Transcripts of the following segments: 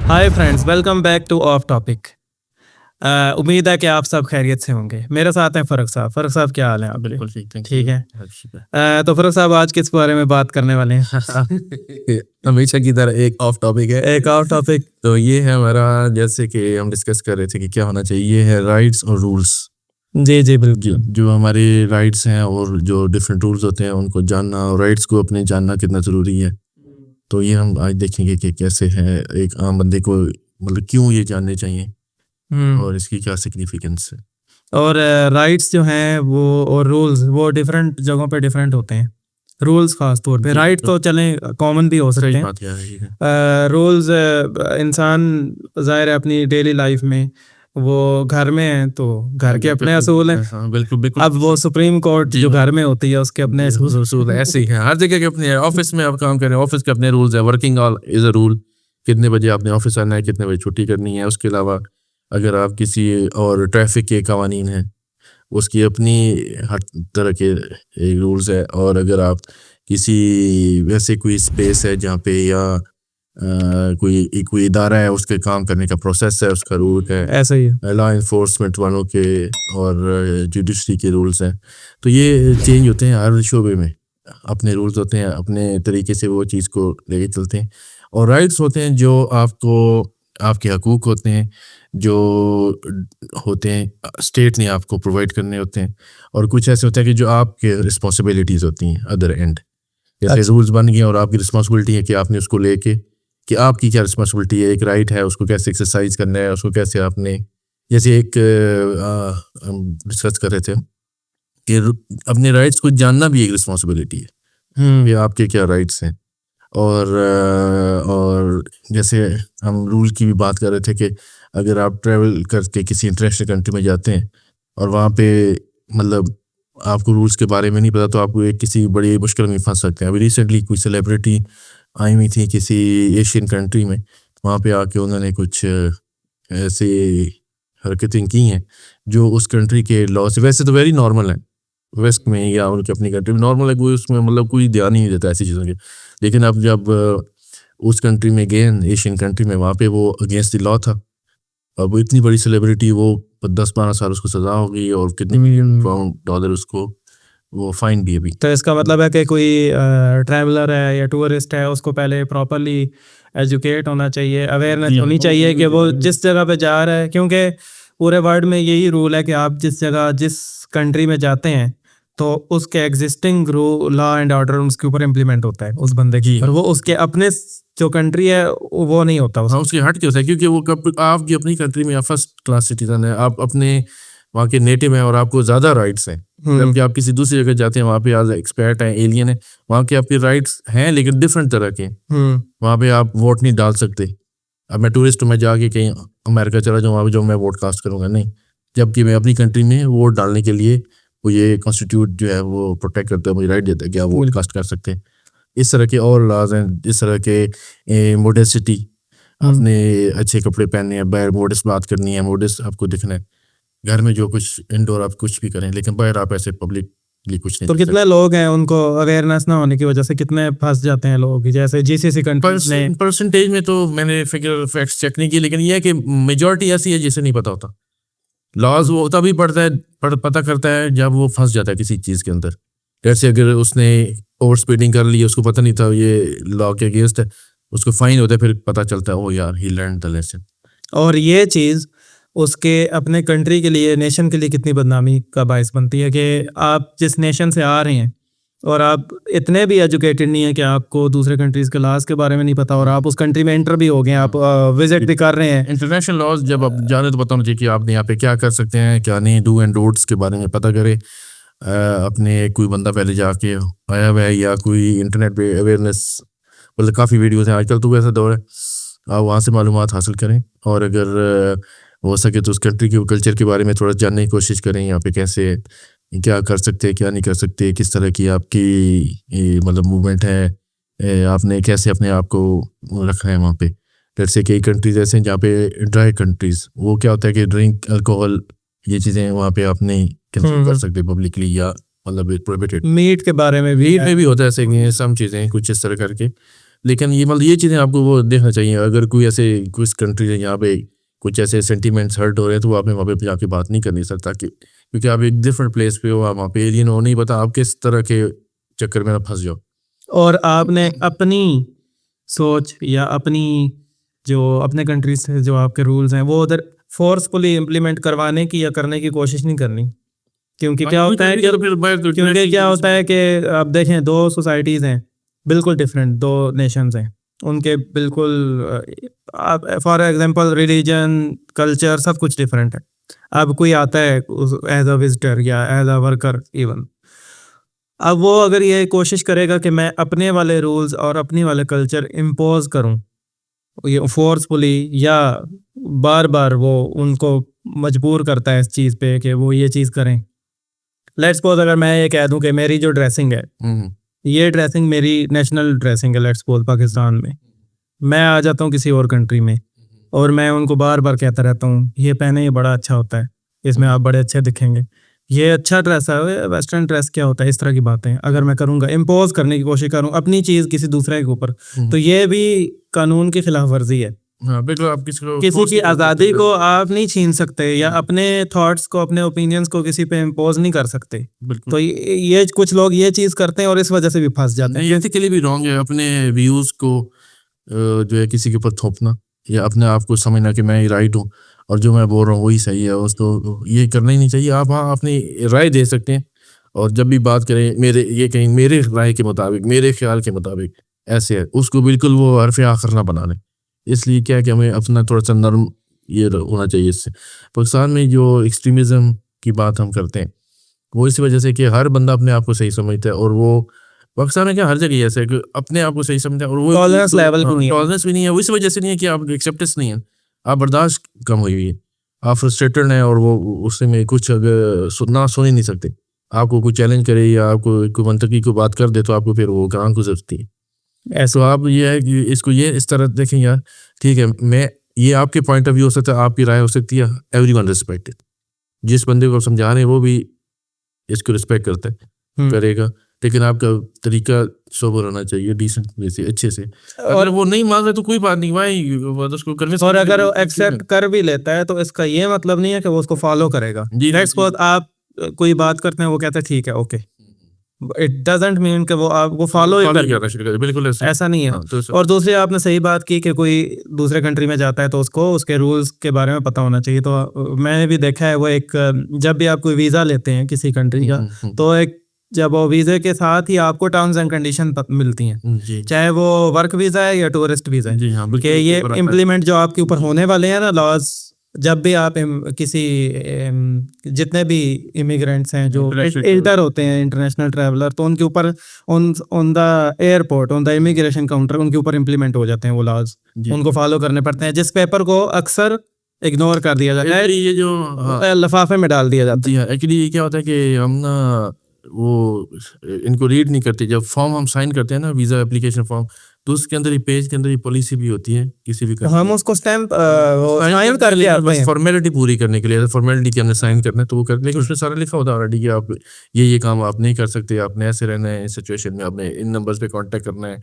Hi friends, welcome back two of topic. उम्मीद है कि आप सब खैरियत से होंगे। मेरे साथ हैं फ़रक साहब। फ़रक साहब, क्या हाल है आप? बिल्कुल ठीक, थैंक ठीक यू। है। शुक्र। तो फ़रक साहब, आज किस बारे में बात करने वाले हैं? हमेशा की तरह एक ऑफ टॉपिक है। एक और टॉपिक। तो ये है हमारा, जैसे कि हम डिस्कस कर रहे थे कि क्या होना चाहिए, ये है राइट्स और रूल्स। जी जी बिल्कुल। जो हमारे राइट्स हैं और जो डिफरेंट रूल्स होते हैं उनको जानना, और राइट्स को अपने जानना कितना ज़रूरी है। तो ये हम आज देखेंगे कि कैसे है एक आम बंदे को, मतलब क्यों ये जानने चाहिए और इसकी क्या सिग्निफिकेंस है। और राइट्स जो हैं वो और रूल्स वो डिफरेंट जगहों पे डिफरेंट होते हैं। रूल्स खास तौर पे, राइट तो चलें कॉमन भी हो सकते सही हैं। बात है। रूल्स इंसान ज़ाहिर है अपनी डेली लाइफ में वो घर में है तो घर के अपने असूल हैं। हाँ, बिल्कुल बिल्कुल। अब वो सुप्रीम कोर्ट जो घर में होती है उसके अपने असूल ऐसे ही है हर जगह के अपने। ऑफिस में आप काम कर रहे हैं, ऑफिस के अपने रूल्स है। Working all is a rule, कितने बजे आपने ऑफिस आना है, कितने बजे छुट्टी करनी है। उसके अलावा अगर आप किसी और ट्रैफिक के कवानीन हैं, उसकी अपनी हर तरह के रूल्स है। और अगर आप किसी वैसे कोई स्पेस है जहाँ पे या कोई इदारा है, उसके काम करने का प्रोसेस है, उसका रूल है। ऐसा ही है। लॉ इन्फोर्समेंट वालों के और जुडिशरी के रूल्स हैं। तो ये चेंज होते हैं हर शोबे में, अपने रूल्स होते हैं, अपने तरीके से वो चीज़ को लेके चलते हैं। और राइट्स होते हैं जो आपको, आपके हकूक़ होते हैं जो होते हैं स्टेट ने आपको प्रोवाइड करने होते हैं। और कुछ ऐसे होते हैं कि जो आपके रिस्पॉन्सिबिलिटीज़ होती हैं अदर एंड। जैसे रूल्स बन गए और आपकी रिस्पॉन्सिबिलिटी है कि आपने उसको लेके, कि आपकी क्या रिस्पॉन्सिबिलिटी है। एक राइट है, उसको कैसे एक्सरसाइज करना है, उसको कैसे आपने, जैसे एक हम डिस्कस कर रहे थे कि अपने राइट्स को जानना भी एक रिस्पॉन्सिबिलिटी है। ये आपके क्या राइट्स हैं। और जैसे हम रूल की भी बात कर रहे थे कि अगर आप ट्रैवल करके किसी इंटरनेशनल कंट्री में जाते हैं और वहाँ पे मतलब आपको रूल्स के बारे में नहीं पता, तो आपको एक किसी बड़ी मुश्किल में फंस सकते हैं। अभी रिसेंटली कोई सेलिब्रिटी आई हुई थी किसी एशियन कंट्री में, वहाँ पे आके उन्होंने कुछ ऐसी हरकतें की हैं जो उस कंट्री के लॉ से, वैसे तो वेरी नॉर्मल है वेस्ट में या उनकी अपनी कंट्री में नॉर्मल है, कोई उसमें मतलब कोई ध्यान ही नहीं देता ऐसी चीज़ों के। लेकिन अब जब उस कंट्री में गए, एशियन कंट्री में, वहाँ पे वो अगेंस्ट द लॉ था। अब वो इतनी बड़ी सेलिब्रिटी, वो 10-12 साल उसको सज़ा हो गई और कितने मिलियन $1 उसको वो फाइन भी अभी। तो इसका मतलब है कि कोई ट्रैवलर है या टूरिस्ट है उसको पहले प्रॉपरली एजुकेट होना चाहिए, अवेयरनेस होनी चाहिए कि वो जिस जगह पे जा रहा है, क्योंकि पूरे वर्ल्ड में यही रूल है कि आप जिस जगह जिस कंट्री में जाते हैं तो उसके एग्जिस्टिंग लॉ एंड ऑर्डर उसके ऊपर इम्प्लीमेंट होता है उस बंदे की, और वो उसके अपने जो कंट्री है वो नहीं होता हाँ, उसकी हट के होता है, क्योंकि वो आपकी अपनी कंट्री में फर्स्ट क्लास सिटीजन है, आप अपने वहाँ के नेटिव हैं और आपको ज़्यादा राइट्स हैं। जबकि आप किसी दूसरी जगह जाते हैं, वहाँ पे आज एक्सपर्ट हैं, एलियन है, वहाँ के आपके राइट्स हैं लेकिन डिफरेंट तरह के। वहाँ पे आप वोट नहीं डाल सकते। अब मैं टूरिस्ट में जाके कहीं अमेरिका चला जाऊँ, वहाँ पे जो मैं वोट कास्ट करूँगा नहीं, जबकि मैं अपनी कंट्री में वोट डालने के लिए वो ये कॉन्स्टिट्यूट जो है वो प्रोटेक्ट करता है, मुझे राइट देता है कि आप वोट कास्ट कर सकते हैं। इस तरह के और लॉज हैं, इस तरह के मोडेसिटी, आपने अच्छे कपड़े पहनने हैं, बाहर मोडेस्ट बात करनी है, मोडेस्ट आपको दिखना है। घर में जो कुछ इंडोर आप कुछ भी करें, लेकिन बाहर आप ऐसे पब्लिकली कुछ नहीं। तो कितने लोग हैं उनको अवेयरनेस ना होने की वजह से कितने फंस जाते हैं लोग, जैसे जीसीसी कंट्रीज ने? परसेंटेज में तो मैंने फिगर फैक्ट्स चेक नहीं किए, लेकिन ये है कि मेजॉरिटी ऐसी है जिसे नहीं पता होता। लॉज वो तभी पता करता है जब वो फंस जाता है किसी चीज़ के अंदर। जैसे अगर उसने ओवर स्पीडिंग कर ली, उसको पता नहीं था ये लॉ के अगेंस्ट है, उसको फाइन होता है, फिर पता चलता है ओ यार ही लर्न द लेसन। और ये चीज़ उसके अपने कंट्री के लिए, नेशन के लिए कितनी बदनामी का बायस बनती है कि आप जिस नेशन से आ रहे हैं और आप इतने भी एजुकेटेड नहीं है कि आपको दूसरे कंट्रीज़ के लॉज के बारे में नहीं पता, और आप उस कंट्री में एंटर भी हो गए, आप विजिट भी कर रहे हैं। इंटरनेशनल लॉज जब आप जाने तो पता होना चाहिए कि आपने यहाँ पे क्या कर सकते हैं, क्या नहीं, डू एंड डोंट्स के बारे में पता करें। अपने कोई बंदा पहले जाके आया हुआ है या कोई इंटरनेट पे अवेयरनेस, मतलब काफ़ी वीडियोस हैं आजकल, तो वैसा दौर है, आप वहाँ से मालूमात हासिल करें। और अगर हो सके तो उस कंट्री के कल्चर के बारे में थोड़ा जानने की कोशिश करें, यहाँ पे कैसे क्या कर सकते हैं, क्या नहीं कर सकते, किस तरह की आपकी मतलब मूवमेंट है, आपने कैसे अपने आप को रखना है वहाँ पे। जैसे कई कंट्रीज ऐसे हैं जहाँ पे ड्राई कंट्रीज, वो क्या होता है कि ड्रिंक अल्कोहल ये चीज़ें वहाँ पे आप नहीं कंज्यूम कर सकते पब्लिकली, या मतलब प्रोहिबिटेड। मीट के बारे में भी होता है ऐसे सम चीज़ें कुछ इस तरह करके, लेकिन ये मतलब ये चीज़ें आपको वो देखना चाहिए। अगर कोई ऐसे कुछ कंट्री है यहाँ पे कुछ ऐसे सेंटीमेंट्स हर्ट हो रहे हैं तो आपने वहाँ पे जाके बात नहीं करनी सर, ताकि क्योंकि आप एक डिफरेंट प्लेस पे हो, आप वहाँ पे एलियन हो, नहीं पता आप किस तरह के चक्कर में ना फंस जाओ। और आपने अपनी सोच या अपनी जो अपने कंट्री से जो आपके रूल्स हैं वो उधर फोर्सफुली इम्प्लीमेंट करवाने की या करने की कोशिश नहीं करनी, क्योंकि क्या होता है कि क्योंकि क्या होता है कि आप देखें दो सोसाइटीज़ हैं बिल्कुल डिफरेंट, दो नेशंस हैं उनके बिल्कुल आप फॉर एग्जांपल रिलीजन कल्चर सब कुछ डिफरेंट है। अब कोई आता है एज अ विजिटर या एज अ वर्कर इवन, अब वो अगर ये कोशिश करेगा कि मैं अपने वाले रूल्स और अपने वाले कल्चर इम्पोज करूं ये फोर्सफुली, या बार बार वो उनको मजबूर करता है इस चीज़ पे कि वो ये चीज़ करें। लेट्स सपोज अगर मैं ये कह दूं कि मेरी जो ड्रेसिंग है ये ड्रेसिंग मेरी नेशनल ड्रेसिंग है, लेट्स सपोज पाकिस्तान में, मैं आ जाता हूँ किसी और कंट्री में और मैं उनको बार बार कहता रहता हूँ ये पहने ये बड़ा अच्छा होता है, इसमें आप बड़े अच्छे दिखेंगे, ये अच्छा ड्रेस है, वेस्टर्न ड्रेस क्या होता है, इस तरह की बातें अगर मैं करूँगा, इम्पोज करने की कोशिश करूँ अपनी चीज़ किसी दूसरे के ऊपर, तो ये भी कानून की खिलाफ वर्जी है। हाँ बिल्कुल, आप किसी की आज़ादी को आप नहीं छीन सकते या अपने थॉट्स को अपने ओपिनियंस को किसी पे इम्पोज नहीं कर सकते। तो ये कुछ लोग ये चीज़ करते हैं और इस वजह से भी फंस जाते हैं। ये एथिकली भी रॉन्ग है अपने व्यूज़ को जो है किसी के ऊपर थोपना या अपने आप को समझना कि मैं ही राइट हूँ और जो मैं बोल रहा हूँ वही सही है, उसको ये करना ही नहीं चाहिए। आप हाँ अपनी राय दे सकते हैं और जब भी बात करें मेरे ये कहीं मेरे राय के मुताबिक मेरे ख्याल के मुताबिक ऐसे है, उसको बिल्कुल वो हरफ आखिर ना बना लें। इसलिए क्या है कि हमें अपना थोड़ा सा नरम ये होना चाहिए। इससे पाकिस्तान में जो एक्सट्रीमिज़म की बात हम करते हैं वो इस वजह से कि हर बंदा अपने आप को सही समझता है और वो पाकिस्तान में क्या हर जगह ऐसा है कि अपने आप को सही समझता है और वो टॉलरेंस लेवल टॉलरेंस भी नहीं है। वो इस वजह से नहीं है कि आप एक्सेप्टेंस नहीं है, आप बर्दाश्त कम हुई हुई है, आप फ्रस्ट्रेटेड हैं और वो उससे में कुछ अगर ना सुन ही नहीं सकते। आपको कोई चैलेंज करे या आपको कोई मंतकी को बात कर दे तो आपको फिर वो गान गुजरती है। ऐसा आप ये है कि इसको ये इस तरह देखें यार, ठीक है मैं ये आपके पॉइंट ऑफ व्यू हो सकता है, आपकी राय हो सकती है, एवरीवन रिस्पेक्ट इट। जिस बंदे को समझा रहे हैं वो भी इसको रिस्पेक्ट करता है करेगा, लेकिन आपका तरीका सोबर होना चाहिए, डिसेंट वैसे अच्छे से। अगर वो नहीं मान रहे तो कोई बात नहीं भाई, उसको कन्विंस, और अगर वो एक्सेप्ट कर भी लेता है तो इसका ये मतलब नहीं है कि वो उसको फॉलो करेगा। लेट्स सपोज आप कोई बात करते हैं वो कहता है ठीक है ओके, इट डजंट मीन कि वो आपको फॉलो ही कर, बिल्कुल ऐसा नहीं है। और दूसरी आपने सही बात की कि कोई दूसरे कंट्री में जाता है तो उसको उसके रूल्स के बारे में पता होना चाहिए। तो मैंने भी देखा है वो एक जब भी आप कोई वीज़ा लेते हैं किसी कंट्री का तो एक जब वो वीज़े के साथ ही आपको टर्म्स एंड कंडीशन मिलती हैं, चाहे वो वर्क वीज़ा है या टूरिस्ट वीज़ा है, कि ये इम्प्लीमेंट जो आपके ऊपर होने वाले हैं ना लॉज, जब भी आप किसी जितने भी इमिग्रेंट्स हैं जो इंटर होते हैं इंटरनेशनल ट्रैवलर, तो उनके ऊपर on the airport on the immigration counter उनके ऊपर इम्प्लीमेंट हो जाते हैं वो लॉज, उनको फॉलो करने पड़ते हैं, जिस पेपर को अक्सर इग्नोर कर दिया जाता है, ये जो लिफाफे में डाल दिया जाता है। एक्चुअली क्या होता है कि हम ना वो इनको रीड नहीं करते। जब फॉर्म हम साइन करते हैं ना वीज़ा एप्लीकेशन फॉर्म, तो उसके अंदर ही पेज के अंदर ही पॉलिसी भी होती है किसी भी हम उसको स्टैम्प साइन कर लिया फॉर्मेलिटी पूरी करने के लिए, फॉर्मेलिटी के हमने साइन करना है तो वो कर, लेकिन उसमें सारा लिखा होता है ऑलरेडी कि आप ये काम आप नहीं कर सकते, आपने ऐसे रहना है, इस सिचुएशन में आपने इन नंबर्स पे कांटेक्ट करना है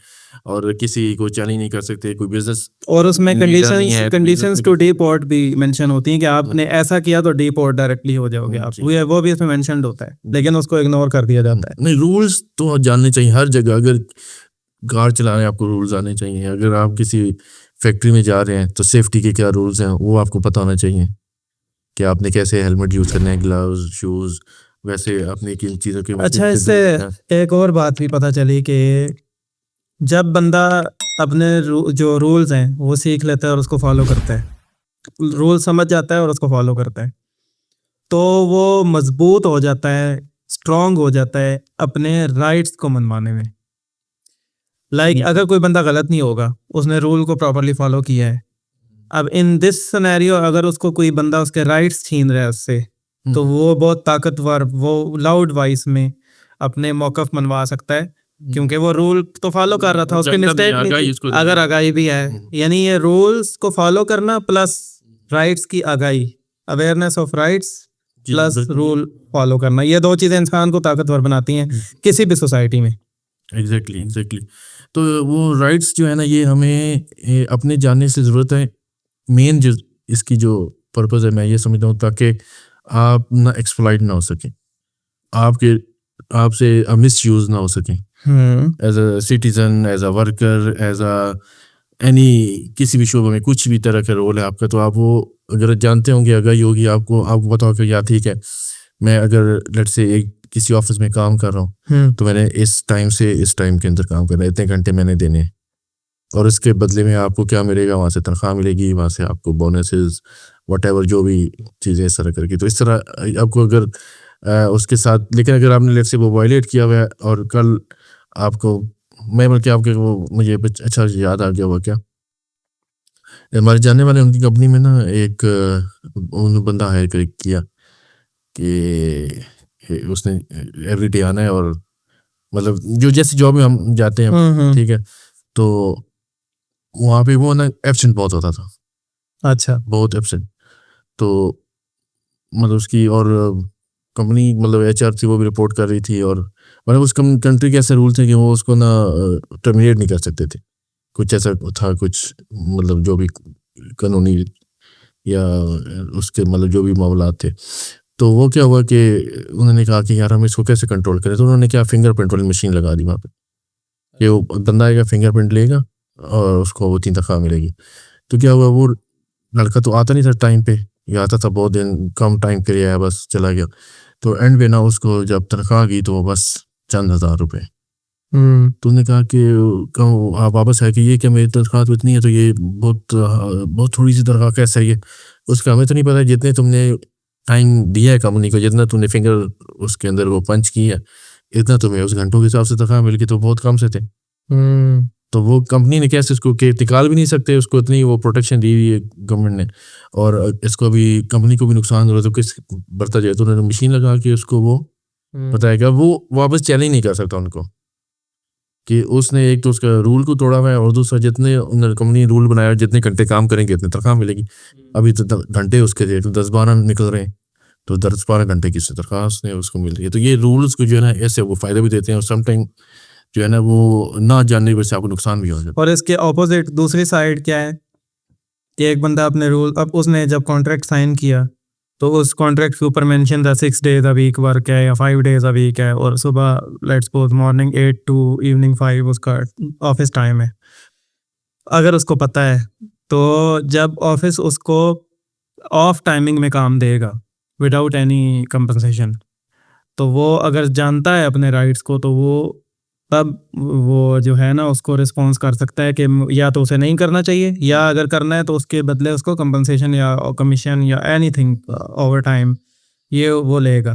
और किसी को चैलेंज नहीं कर सकते, कोई बिजनेस। और उसमें कंडीशंस टू डिपोर्ट भी मेंशन होती हैं कि आपने ऐसा किया तो डिपोर्ट डायरेक्टली हो जाओगे आप, वो भी इसमें मेंशन्ड होता है, लेकिन उसको इग्नोर कर दिया जाता है। नहीं, रूल्स तो जानने चाहिए हर जगह। अगर कार चला रहे हैं आपको रूल्स आने चाहिए, अगर आप किसी फैक्ट्री में जा रहे हैं तो सेफ्टी के क्या रूल्स हैं वो आपको पता होना चाहिए कि आपने कैसे हेलमेट यूज़ करना है, ग्लव्स शूज़, वैसे अपनी किन चीज़ों के। अच्छा, इससे एक और बात भी पता चली कि जब बंदा अपने जो रूल्स हैं वो सीख लेता है और उसको फॉलो करता है, रूल समझ जाता है और उसको फॉलो करता है, तो वो मजबूत हो जाता है, स्ट्रॉन्ग हो जाता है अपने राइट्स को मनवाने में। अगर कोई बंदा गलत नहीं होगा, उसने रूल को प्रॉपर्ली फॉलो किया है, अब इन दिस सिनेरियो अगर उसको कोई बंदा उसके राइट्स छीन रहा है उससे, तो वो बहुत ताकतवर, वो लाउड वॉइस में अपने मौकफ मनवा सकता है, क्योंकि वो रूल तो फॉलो कर रहा था, उसकी मिस्टेक नहीं थी, अगर आगाही भी है। यानी ये रूल्स को फॉलो करना प्लस राइट्स की आगाही, awareness of rights plus rule follow करना, ये दो चीज़ें इंसान को ताकतवर बनाती हैं किसी भी सोसाइटी में। एग्जैक्टली तो वो राइट्स जो है ना, ये हमें अपने जानने से ज़रूरत है। मेन जो इसकी जो पर्पज़ है, मैं ये समझता हूँ ताकि आप ना एक्सप्लॉइट ना हो सकें, आपके आपसे मिस यूज़ ना हो सकें as a citizen, as a worker, as a any किसी भी शोबे में कुछ भी तरह का रोल है आपका, तो आप वो अगर जानते होंगे, आगाही होगी आपको पता होगा यार ठीक है, मैं अगर लेट से एक किसी ऑफिस में काम कर रहा हूँ तो मैंने इस टाइम से इस टाइम के अंदर काम करना है, इतने घंटे मैंने देने हैं, और इसके बदले में आपको क्या मिलेगा, वहाँ से तनख्वाह मिलेगी, वहाँ से आपको बोनसेस व्हाटएवर जो भी चीज़ें इस तरह करके। तो इस तरह आपको अगर उसके साथ, लेकिन अगर आपने लेट से वो वायलेट किया हुआ है और कल आपको, मैं बल्कि आपके वो मुझे अच्छा याद आ गया हुआ, क्या हमारे जानने वाले उनकी कंपनी में ना एक उन बंदा हायर किया कि उसने एवरीडे आना है, और मतलब जो जैसी जॉब में हम जाते हैं, ठीक है, तो वहाँ पे वो ना एब्सेंट बहुत होता था। अच्छा, बहुत एब्सेंट। तो मतलब उसकी और कंपनी, मतलब एचआर थी, वो भी रिपोर्ट कर रही थी, और मतलब उस कंट्री के ऐसे रूल थे कि वो उसको ना टर्मिनेट नहीं कर सकते थे, कुछ ऐसा था, कुछ मतलब जो भी कानूनी या उसके मतलब जो भी मामला थे। तो वो क्या हुआ कि उन्होंने कहा कि यार हम इसको कैसे कंट्रोल करें, तो उन्होंने क्या फिंगरप्रिंट वाली मशीन लगा दी वहाँ पे, कि वो बंदा आएगा, फिंगरप्रिंट लेगा और उसको वो 3 तनख्वाह मिलेगी। तो क्या हुआ, वो लड़का तो आता नहीं था टाइम पे, या आता था बहुत दिन कम टाइम के लिए आया, बस चला गया। तो एंड पे ना उसको जब तनख्वाह गई तो बस चंद हज़ार रुपये। तो उन्होंने कहा कि कहूँ आप वापस है कि ये क्या मेरी तनख्वाह तो इतनी है, तो ये बहुत थोड़ी सी तनख्वाह कैसे है ये। उसका हमें तो नहीं पता, जितने तुमने टाइम दिया है कंपनी को, जितना तुमने फिंगर उसके अंदर वो पंच की है, इतना तुम्हें उस घंटों के हिसाब से तनख्वाह मिल गई, तो बहुत कम से थे। तो वो कंपनी ने कैसे उसको के निकाल भी नहीं सकते, उसको इतनी वो प्रोटेक्शन दी हुई है गवर्नमेंट ने, और इसको भी कंपनी को भी नुकसान हो रहा है, तो किस बढ़ता जाए। तो उन्होंने मशीन लगा के उसको वो बताएगा, वो वापस चैलेंज नहीं कर सकता उनको कि उसने एक तो उसका रूल को तोड़ा हुआ है, और दूसरा जितने उन्होंने कंपनी रूल बनाया, जितने घंटे काम करेंगे इतनी तनख्वाह मिलेगी। अभी तो घंटे उसके थे तो 10-12 निकल रहे हैं, तो 10-12 घंटे की तनख्वाह उसने उसको मिल रही है। तो ये रूल्स को जो है ना, ऐसे वो फ़ायदा भी देते हैं, और समटाइम जो है ना वो ना जानने की वजह से आपको नुकसान भी हो जाता है। और इसके ऑपोजिट दूसरी साइड क्या है कि एक बंदा अपने रूल, अब उसने जब कॉन्ट्रैक्ट साइन किया तो उस कॉन्ट्रैक्ट के ऊपर मेंशन था 6 डेज अ वीक वर्क है या 5 डेज अ वीक है, और सुबह let's suppose morning 8 to evening 5 उसका ऑफिस टाइम है। अगर उसको पता है तो जब ऑफिस उसको ऑफ टाइमिंग में काम देगा विदाउट एनी कंपनसेशन, तो वो अगर जानता है अपने राइट्स को, तो वो तब वो जो है ना उसको रिस्पॉन्स कर सकता है कि या तो उसे नहीं करना चाहिए, या अगर करना है तो उसके बदले उसको कंपनसेशन या कमीशन या एनीथिंग ओवर टाइम ये वो लेगा।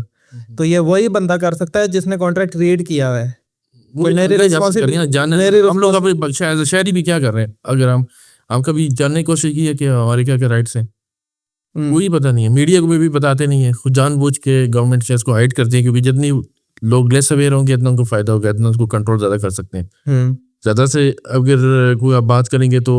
तो ये वही बंदा कर सकता है जिसने कॉन्ट्रैक्ट रीड किया हुआ है। वो मेरी हम लोग अपने शहरी भी क्या कर रहे हैं, अगर हम कभी जानने की कोशिश की है कि हमारे क्या क्या राइट्स हैं, कोई पता नहीं है। मीडिया को भी बताते नहीं है, खुद जानबूझ के गवर्नमेंट से इसको हाइड करते हैं, क्योंकि जितनी लोग लेस अवेयर होंगे इतना उनको फायदा होगा, इतना उसको कंट्रोल ज़्यादा कर सकते हैं। ज़्यादा से अगर कोई आप बात करेंगे तो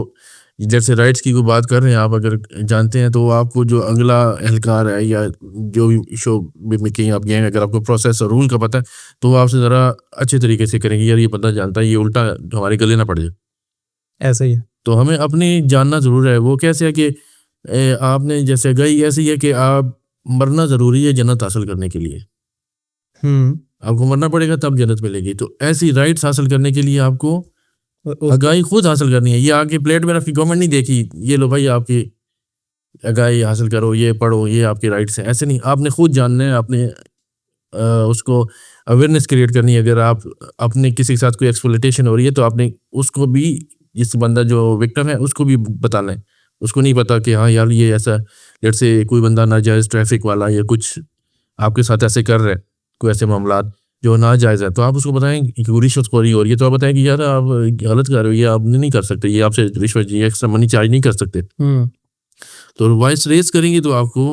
जैसे राइट्स की कोई बात कर रहे हैं, आप अगर जानते हैं तो आपको जो अगला एहलकार है या जो भी शो में कहीं आप गए हैं, अगर आपको प्रोसेस और रूल का पता है तो वो आपसे ज़रा अच्छे तरीके से करेंगे, यार ये बंदा जानता है, ये उल्टा हमारे गले ना पड़ जाए। ऐसा ही है। तो हमें अपनी जानना ज़रूर है। वो कैसे है कि आपने जैसे गई ऐसी है कि आप मरना ज़रूरी है जन्नत हासिल करने के लिए। आपको मरना पड़ेगा तब जन्नत मिलेगी। तो ऐसी राइट्स हासिल करने के लिए आपको आगाही खुद हासिल करनी है। ये आके प्लेट में रखी गवर्नमेंट नहीं देखी, ये लो भाई आपकी आगाही हासिल करो, ये पढ़ो, ये आपकी राइट्स हैं, ऐसे नहीं। आपने खुद जानना है, आपने उसको अवेयरनेस क्रिएट करनी है। अगर आप अपने किसी के साथ कोई एक्सप्लॉइटेशन हो रही है तो आपने उसको भी, जिस बंदा जो विक्टिम है उसको भी बताना है। उसको नहीं पता कि हाँ यार ये ऐसा, जैसे कोई बंदा नाजायज़ ट्रैफिक वाला या कुछ आपके साथ ऐसे कर रहे हैं, कोई ऐसे मामला जो नाजायज़ है, तो आप उसको बताएं कि रिश्वतखोरी हो रही है, तो आप बताएं कि यार आप गलत कर रहे हो, ये आप नहीं कर सकते, ये आपसे रिश्वत ये एक्स्ट्रा मनी चार्ज नहीं कर सकते। तो वॉइस रेज करेंगे तो आपको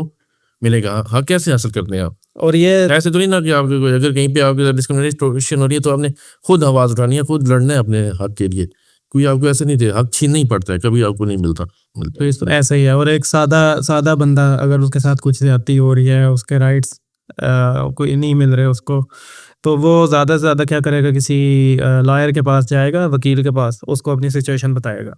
मिलेगा। हक कैसे हासिल करते हैं आप? और ये ऐसे तो नहीं ना कि आप अगर कहीं पे आपके डिस्क्रिमिनेशन हो रही है तो आपने खुद आवाज़ उठानी है, खुद लड़ना है अपने हक के लिए। कोई आपको ऐसे नहीं दे, हक छीन नहीं पड़ता है, कभी आपको नहीं मिलता। तो ऐसा ही है। और एक सादा बंदा अगर उसके साथ कुछ ज्यादती हो रही है, उसके राइट्स कोई नहीं मिल रहे उसको, तो वो ज़्यादा से ज़्यादा क्या करेगा, किसी लॉयर के पास जाएगा, वकील के पास, उसको अपनी सिचुएशन बताएगा।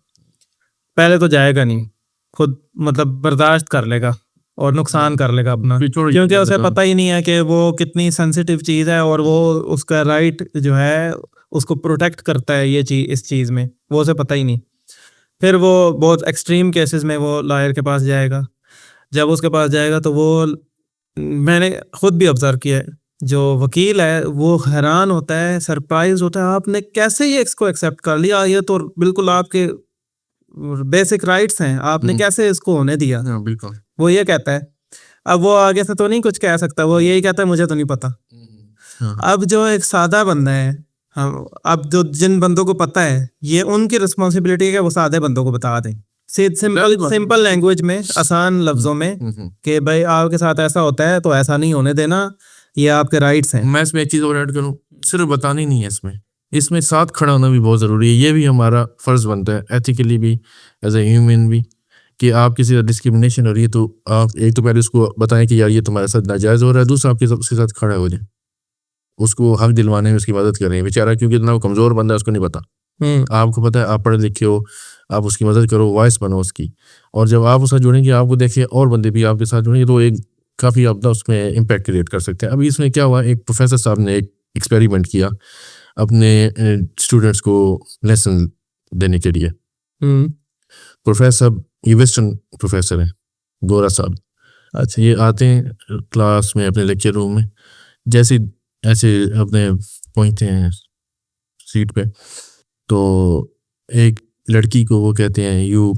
पहले तो जाएगा नहीं, खुद मतलब बर्दाश्त कर लेगा और नुकसान कर लेगा अपना, क्योंकि उसे पता ही नहीं है कि वो कितनी सेंसिटिव चीज़ है और वो उसका राइट जो है उसको प्रोटेक्ट करता है ये चीज़, इस चीज़ में वो उसे पता ही नहीं। फिर वो बहुत एक्सट्रीम केसेस में वो लॉयर के पास जाएगा। जब उसके पास जाएगा तो वो, मैंने खुद भी ऑब्जर्व किया है, जो वकील है वो हैरान होता है, सरप्राइज होता है, आपने कैसे ये इसको एक्सेप्ट कर लिया, ये तो बिल्कुल आपके बेसिक राइट्स हैं, आपने कैसे इसको होने दिया। बिल्कुल वो ये कहता है, अब वो आगे से तो नहीं कुछ कह सकता, वो यही कहता है मुझे तो नहीं पता। अब जो एक सादा बंदा है, हम अब जो जिन बंदों को पता है, ये उनकी रिस्पॉन्सिबिलिटी है कि वो सादे बंदों को बता दें, सिंपल लैंग्वेज में, आसान लफ्जों में, कि भाई आपके साथ ऐसा होता है तो ऐसा नहीं होने देना, ये आपके राइट्स हैं। मैं इसमें एक चीज़ और ऐड करूँ, सिर्फ बतानी नहीं है, इसमें साथ खड़ा होना भी बहुत ज़रूरी है। ये भी हमारा फ़र्ज़ बनता है एथिकली भी, एज ए ह्यूमन भी, कि आप किसी का डिस्क्रिमिनेशन हो रही है तो आप एक तो पहले उसको बताएं कि यार ये तुम्हारे साथ नाजायज़ हो रहा है, दूसरा आपके उसके साथ खड़ा हो जाए, उसको हक दिलवाने में उसकी मदद करें बेचारा, क्योंकि इतना वो कमज़ोर बंदा है, उसको नहीं पता। आपको पता है, आप पढ़े लिखे हो, आप उसकी मदद करो, वॉइस बनो उसकी, और जब आप उसके साथ जुड़ेंगे, आपको देखिए और बंदे भी आपके साथ जुड़ेंगे, तो एक काफ़ी आप उसमें इम्पैक्ट क्रिएट कर सकते हैं। अभी इसमें क्या हुआ, एक प्रोफेसर साहब ने एक एक्सपेरिमेंट किया अपने स्टूडेंट्स को लेसन देने के लिए। प्रोफेसर, ये वेस्टर्न प्रोफेसर हैं, गोरा साहब। अच्छा, ये आते हैं क्लास में अपने लेक्चर रूम में, जैसे ऐसे अपने पहुंचते हैं सीट पे, तो एक लड़की को वो कहते हैं, यू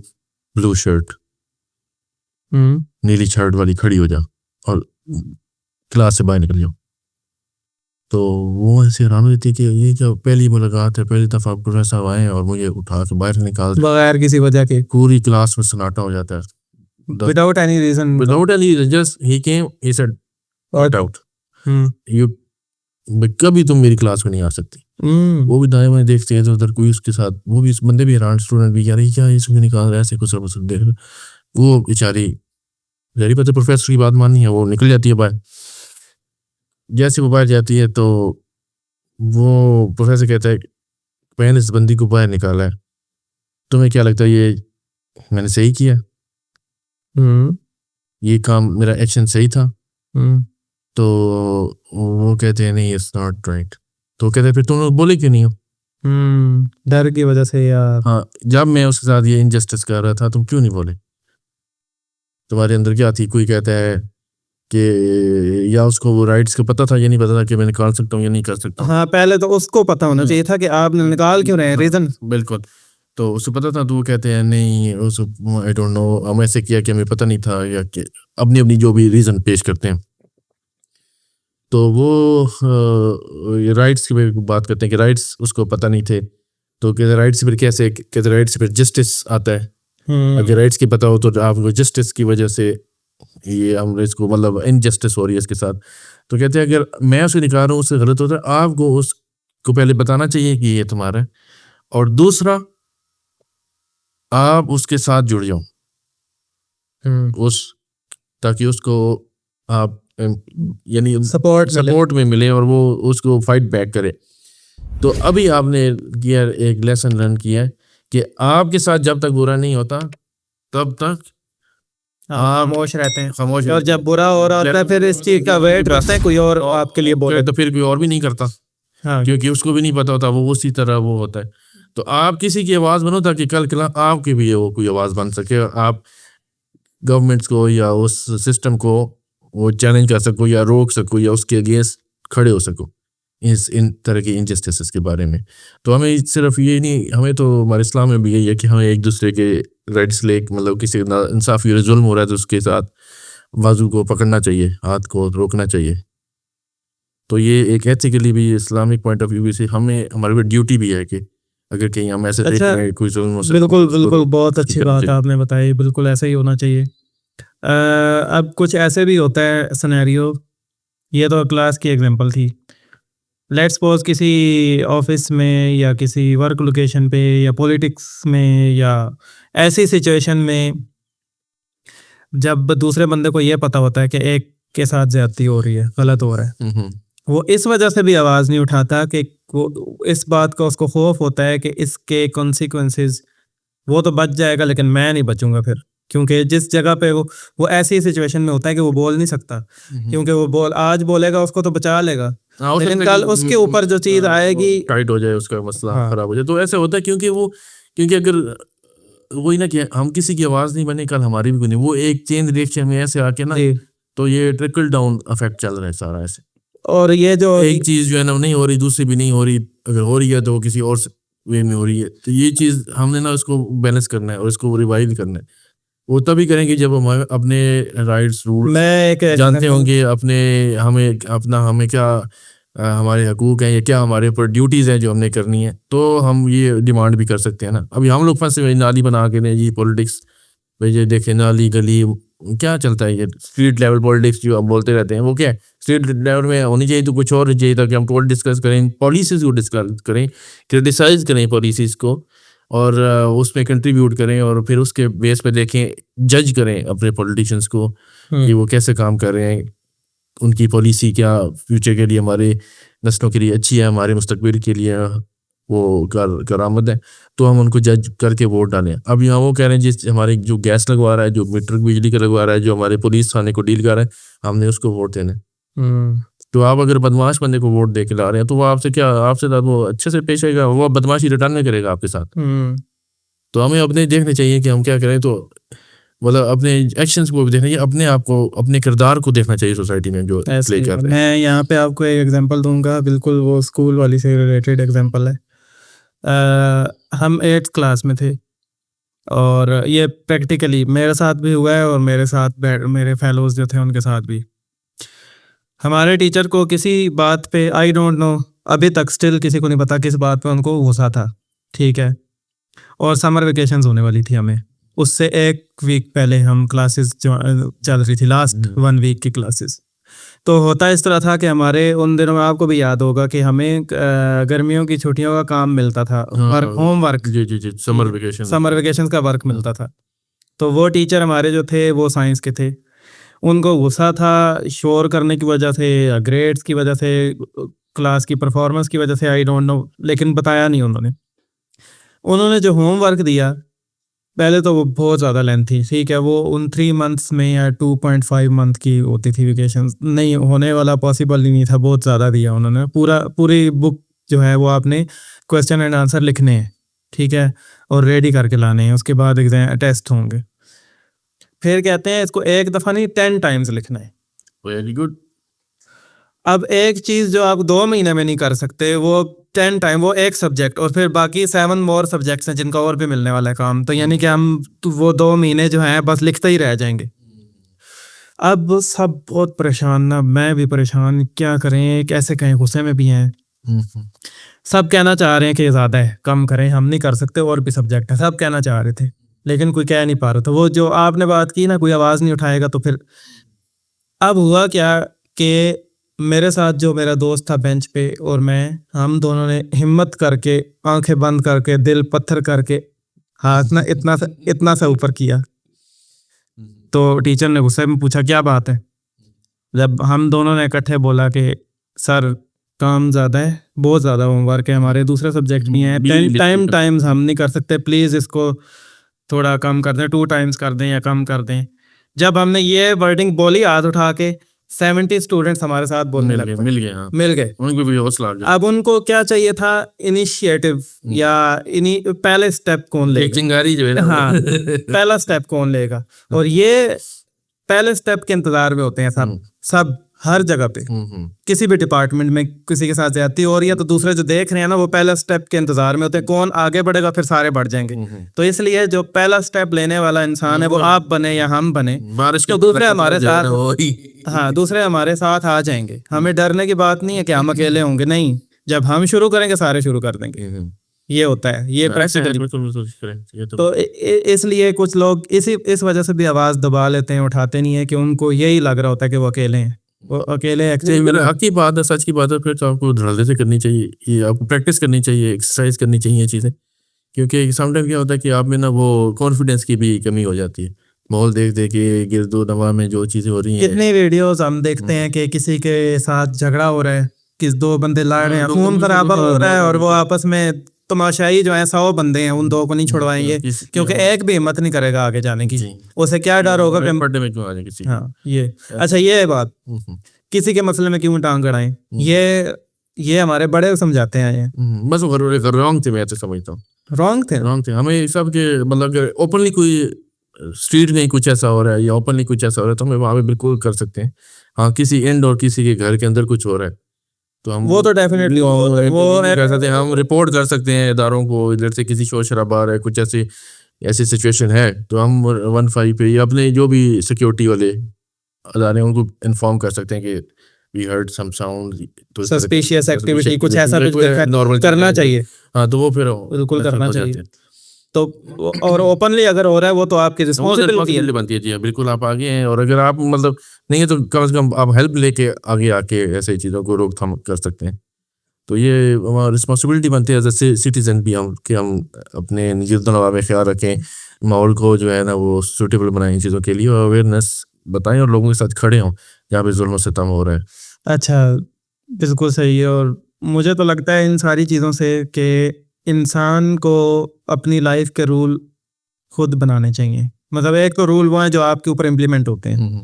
ब्लू शर्ट, नीली शर्ट वाली, खड़ी हो जा और क्लास से बाहर निकल जाओ। तो वो ऐसे हैरान हो जाती है कि ये क्या पहली मुलाकात है, पहली दफ़ा प्रोफेसर साहब आए और मुझे उठा के बाहर निकाल बगैर किसी वजह के, पूरी क्लास में सन्नाटा हो जाता है, without any reason, just he came, he said get out, you कभी तुम मेरी क्लास में नहीं आ सकती। वो भी दाएं बाएं देखते हैं तो उधर कोई उसके साथ, वो भी बंदे भी हैरान, स्टूडेंट भी, यार क्या इसमें निकाल रहा है, ऐसे कुछ देख रहे। वो बेचारी जहरी पता प्रोफेसर की बात माननी है, वो निकल जाती है बाहर। जैसे वो बाहर जाती है तो वो प्रोफेसर कहता है, मैंने इस बंदी को बाहर निकाला है, तुम्हें क्या लगता है ये मैंने सही किया, ये काम, मेरा एक्शन सही था? तो वो कहते हैं नहीं, इट्स नॉट राइट। तो कहते हैं फिर तुम बोले क्यों नहीं हो? डर की वजह से, या हाँ, जब मैं उसके साथ ये इनजस्टिस कर रहा था तुम क्यों नहीं बोले, तुम्हारे अंदर क्या थी? कोई कहता है कि या उसको वो राइट्स का पता था, ये नहीं पता था कि मैं निकाल सकता हूँ या नहीं कर सकता। हाँ, पहले तो उसको पता होना चाहिए था कि आप निकाल क्यों रहे हैं, रीजन। बिल्कुल, तो उसको पता था, तो वो कहते हैं नहीं, आई डोंट नो, हम ऐसे किया कि हमें पता नहीं था, या कि अपनी अपनी जो भी रीज़न पेश करते हैं। तो वो ये राइट्स की बात करते हैं कि राइट्स उसको पता नहीं थे, तो कहते राइट्स फिर कैसे, कहते राइट्स फिर जस्टिस आता है। अगर राइट्स की पता हो तो आपको जस्टिस की वजह से ये हम इसको मतलब इनजस्टिस हो रही है इसके साथ। तो कहते हैं अगर मैं उसे निकाल रहा हूँ उससे गलत होता है, आपको उसको पहले बताना चाहिए कि ये तुम्हारा है, और दूसरा आप उसके साथ जुड़ जाओ, उस ताकि उसको आप यानी सपोर्ट में मिले और वो उसको फाइट बैक करे। तो अभी आपने किया एक लेसन लर्न किया है कि आपके साथ जब तक बुरा नहीं होता तब तक आप खामोश रहते हैं, खामोश, और जब बुरा हो रहा होता है फिर इस चीज का वेट करते हैं कोई और आपके लिए बोले, तो फिर कोई और भी नहीं करता। हाँ, क्योंकि उसको भी नहीं पता होता, वो उसी तरह वो होता है। तो आप किसी की आवाज़ बनो ताकि कल आपकी भी वो कोई आवाज़ बन सके, आप गवर्नमेंट्स को या उस सिस्टम को वो चैलेंज कर सको या रोक सको या उसके अगेंस्ट खड़े हो सको इन तरह की इनजस्टिस के बारे में। तो हमें सिर्फ ये नहीं, हमें तो हमारे इस्लाम में भी यही है कि हमें एक दूसरे के राइट्स ले, मतलब किसी इंसाफी और जुल्म हो रहा है तो उसके साथ बाजू को पकड़ना चाहिए, हाथ को रोकना चाहिए। तो ये एक एथिकली भी, इस्लामिक पॉइंट ऑफ व्यू से हमें, हमारे पे ड्यूटी भी है कि अगर कहीं हम ऐसे देख रहे हैं कोई जुल्म हो सकता है। बिल्कुल बहुत अच्छी बात आपने बताई, बिल्कुल ऐसा ही होना चाहिए। अब कुछ ऐसे भी होता है सिनेरियो, ये तो क्लास की एग्जांपल थी, लेट्स सपोज किसी ऑफिस में या किसी वर्क लोकेशन पे या पॉलिटिक्स में या ऐसी सिचुएशन में जब दूसरे बंदे को ये पता होता है कि एक के साथ ज्यादती हो रही है, गलत हो रहा है, वो इस वजह से भी आवाज़ नहीं उठाता कि वो इस बात का उसको खौफ होता है कि इसके कॉन्सिक्वेंसेस, वो तो बच जाएगा लेकिन मैं नहीं बचूंगा फिर, क्योंकि जिस जगह पे वो ऐसी सिचुएशन में होता है कि वो बोल नहीं सकता, क्योंकि वो आज बोलेगा उसको तो बचा लेगा, लेकिन कल उसके ऊपर जो चीज़ आएगी टाइट हो जाए, उसका मसला हाँ। खराब हो जाए। तो ऐसे होता है क्योंकि अगर वही ना कि हम किसी की आवाज़ नहीं बने, कल हमारी भी बनी, वो एक चेन रिएक्शन में ऐसे आके ना, जी। तो ये ट्रिकल डाउन इफेक्ट चल रहा है सारा ऐसे। और ये जो एक चीज़ जो है ना नहीं हो रही, दूसरी भी नहीं हो रही, अगर हो रही है तो वो किसी और वे में हो रही है। तो ये चीज़ हमने ना उसको बैलेंस करना है और इसको रिवाइव करना है। वो तभी करेंगे जब हम अपने राइट्स रूल मैं एक जानते होंगे, हमें क्या हमारे हकूक़ हैं या क्या हमारे ऊपर ड्यूटीज़ हैं जो हमने करनी है, तो हम ये डिमांड भी कर सकते हैं ना। अभी हम लोग फंसे हुए नाली बना के ने ये पॉलिटिक्स, भाई ये देखें नाली गली क्या चलता है, ये स्ट्रीट लेवल पॉलिटिक्स जो हम बोलते रहते हैं, वो क्या है स्ट्रीट लेवल में होनी चाहिए तो कुछ और चाहिए, ताकि हम टोल डिस्कस करें, पॉलिसीज़ को डिस्कस करें, क्रिटिसाइज़ करें पॉलिसीज़ को, और उसमें कंट्रीब्यूट करें, और फिर उसके बेस पे देखें, जज करें अपने पॉलिटिशियंस को कि वो कैसे काम कर रहे हैं, उनकी पॉलिसी क्या फ्यूचर के लिए, हमारे नस्लों के लिए अच्छी है, हमारे मुस्तकबिल के लिए वो करामद है, तो हम उनको जज करके वोट डालें। अब यहाँ वो कह रहे हैं जिस हमारे जो गैस लगवा रहा है, जो मीटर बिजली का लगवा रहा है, जो हमारे पुलिस थाने को डील कर रहा है, हमने उसको वोट देना है। तो आप अगर बदमाश बंदे को वोट दे के ला रहे हैं, तो वो आपसे वो अच्छे से पेश आएगा, वो बदमाशी रिटर्न में करेगा आपके साथ। तो हमें अपने देखने चाहिए कि हम क्या करें, तो मतलब अपने एक्शंस को भी देखना चाहिए, अपने आप को, अपने किरदार को देखना चाहिए सोसाइटी में जो प्ले कर रहे हैं। मैं यहाँ पे आपको एक एग्जांपल दूंगा, बिल्कुल वो स्कूल वाली से रिलेटेड एग्जांपल है। हम 8th क्लास में थे, और ये प्रैक्टिकली मेरे साथ भी हुआ है, और मेरे साथ मेरे फेलोज जो थे उनके साथ भी। हमारे टीचर को किसी बात पे, आई डोंट नो, अभी तक स्टिल किसी को नहीं पता किस बात पे उनको गुस्सा था, ठीक है, और समर वेकेशंस होने वाली थी हमें, उससे 1 वीक पहले हम क्लासेस चल रही थी, लास्ट 1 वीक की क्लासेस। तो होता इस तरह था कि हमारे उन दिनों में, आपको भी याद होगा कि हमें गर्मियों की छुट्टियों का काम मिलता था, होमवर्क, जी समर वेकेशन का वर्क मिलता था। तो वो टीचर हमारे जो थे वो साइंस के थे, उनको गुस्सा था शोर करने की वजह से, ग्रेड्स की वजह से, क्लास की परफॉर्मेंस की वजह से, आई डोंट नो, लेकिन बताया नहीं उन्होंने जो होमवर्क दिया, पहले तो वो बहुत ज़्यादा लेंथ थी, ठीक है, वो उन 3 मंथ्स में या 2.5 मंथ की होती थी वेकेशन, नहीं होने वाला, पॉसिबल ही नहीं था, बहुत ज़्यादा दिया उन्होंने। पूरी बुक जो है वो आपने क्वेश्चन एंड आंसर लिखने हैं, ठीक है, और रेडी करके लाने हैं, उसके बाद एग्जाम टेस्ट होंगे। फिर कहते हैं इसको 1 दफ़ा नहीं 10 टाइम्स लिखना है। Very good. अब एक चीज़ जो आप 2 महीने में नहीं कर सकते, वो 10 टाइम, वो एक सब्जेक्ट, और फिर बाकी 7 मोर सब्जेक्ट्स हैं जिनका और भी मिलने वाला है काम, तो यानी कि हम वो 2 महीने जो हैं बस लिखते ही रह जाएंगे। अब सब बहुत परेशान ना, मैं भी परेशान, क्या करें, कैसे कहें, गुस्से में भी हैं। सब कहना चाह रहे हैं कि ज़्यादा है, कम करें, हम नहीं कर सकते, और भी सब्जेक्ट है, सब कहना चाह रहे थे, लेकिन कोई कह नहीं पा रहा था। वो जो आपने बात की ना, कोई आवाज़ नहीं उठाएगा, तो फिर अब हुआ क्या कि मेरे साथ जो मेरा दोस्त था बेंच पे और मैं, हम दोनों ने हिम्मत करके, आंखें बंद करके, दिल पत्थर करके, हाथ ना इतना सा ऊपर किया। तो टीचर ने गुस्से में पूछा क्या बात है। जब हम दोनों ने इकट्ठे बोला कि सर काम ज़्यादा है, बहुत ज़्यादा होमवर्क है, हमारे दूसरे सब्जेक्ट भी हैं, टाइम्स हम नहीं कर सकते, प्लीज़ इसको थोड़ा कम कर दें, 2 टाइम्स कर दें या कम कर दें। जब हमने ये वर्डिंग बोली, हाथ उठा के 70 स्टूडेंट्स हमारे साथ बोलने लगे, मिल गए। उनको भी हौसला आ गया। अब उनको क्या चाहिए था, इनिशिएटिव, या पहले स्टेप कौन लेगा, चिंगारी जो है ना, हाँ, पहला स्टेप कौन लेगा, और ये पहले स्टेप के इंतजार में होते हैं सब हर जगह पे, किसी भी डिपार्टमेंट में किसी के साथ ज्यादती हो रही है तो दूसरे जो देख रहे हैं ना, वो पहला स्टेप के इंतजार में होते हैं, कौन आगे बढ़ेगा, फिर सारे बढ़ जाएंगे। तो इसलिए जो पहला स्टेप लेने वाला इंसान है, वो आप बने या हम बने, तो दूसरे हमारे साथ, हाँ, दूसरे हमारे साथ आ जाएंगे। हमें डरने की बात नहीं है कि हम अकेले होंगे, नहीं, जब हम शुरू करेंगे सारे शुरू कर देंगे। ये होता है, ये प्रैक्टिकली। तो इसलिए कुछ लोग इस वजह से भी आवाज दबा लेते हैं, उठाते नहीं है, कि उनको यही लग रहा होता है कि वो अकेले हैं, वो अकेले एक्चुअली। मेरा हक की बात है, सच की बात है, फिर तो आपको धड़ल्ले से करनी चाहिए, ये आपको प्रैक्टिस करनी चाहिए, एक्सरसाइज करनी चाहिए ये चीज़ें, क्योंकि समटाइम क्या होता है कि आप में ना वो कॉन्फिडेंस की भी कमी हो जाती है। माहौल देख देख के गिरदो नवा में जो चीजें हो रही हैं। कितनी वीडियोस हम देखते हैं कि किसी के साथ झगड़ा हो रहा है, किस दो बंदे लड़ रहे हैं, खून खराबा हो रहा है और वो आपस में तमाशाई जो है 100 बंदे हैं, उन दो को नहीं छुड़वाएंगे क्योंकि एक भी हिम्मत नहीं करेगा आगे जाने की। उसे क्या डर होगा कि बर्थडे में क्यों आ जाए किसी की। हाँ ये अच्छा ये है बात, किसी के मसले में क्यों टांग अड़ाएं, ये हमारे बड़े समझाते हैं। ये बस वो रॉन्ग थे, मैं तो समझता हूँ रॉन्ग थे। हमें सब के मतलब ओपनली कोई स्ट्रीट में कुछ ऐसा हो रहा है या ओपनली कुछ ऐसा हो रहा है तो हम वहाँ पे बिल्कुल कर सकते हैं। हाँ किसी एंड और किसी के घर के अंदर कुछ हो रहा है तो हम वो तो डेफिनेटली वो कर सकते हैं, हम रिपोर्ट कर सकते हैं इदारों को, इधर से किसी शोर शराबा आ रहा है, कुछ ऐसी सिचुएशन है तो हम 15 पे या अपने जो भी सिक्योरिटी वाले अदारे उनको इन्फॉर्म कर सकते हैं कि वी हर्ड सम साउंड, तो सस्पिशियस एक्टिविटी कुछ ऐसा कुछ नॉर्मल करना चाहिए। हाँ तो वो फिर बिल्कुल करना चाहिए। तो और ओपनली अगर हो रहा है वो तो आपकी रिस्पांसिबिलिटी बनती है जी। बिल्कुल आप आगे हैं और अगर आप मतलब नहीं है तो कम से कम आप हेल्प लेके आगे आके ऐसे चीज़ों को रोकथाम कर सकते हैं। तो ये हमारी रिस्पांसिबिलिटी बनती है एज ए सिटीजन भी हम कि हम अपने निजी तनाव में ख्याल रखें, माहौल को जो है ना वो सूटेबल बनाएं इन चीज़ों के लिए और अवेयरनेस बताएं और लोगों के साथ खड़े हों जहाँ पे जुल्म सितम हो रहा है। अच्छा बिल्कुल सही है। और मुझे तो लगता है इन सारी चीज़ों से कि इंसान को अपनी लाइफ के रूल खुद बनाने चाहिए। मतलब एक तो रूल वो है जो आपके ऊपर इम्प्लीमेंट होते हैं,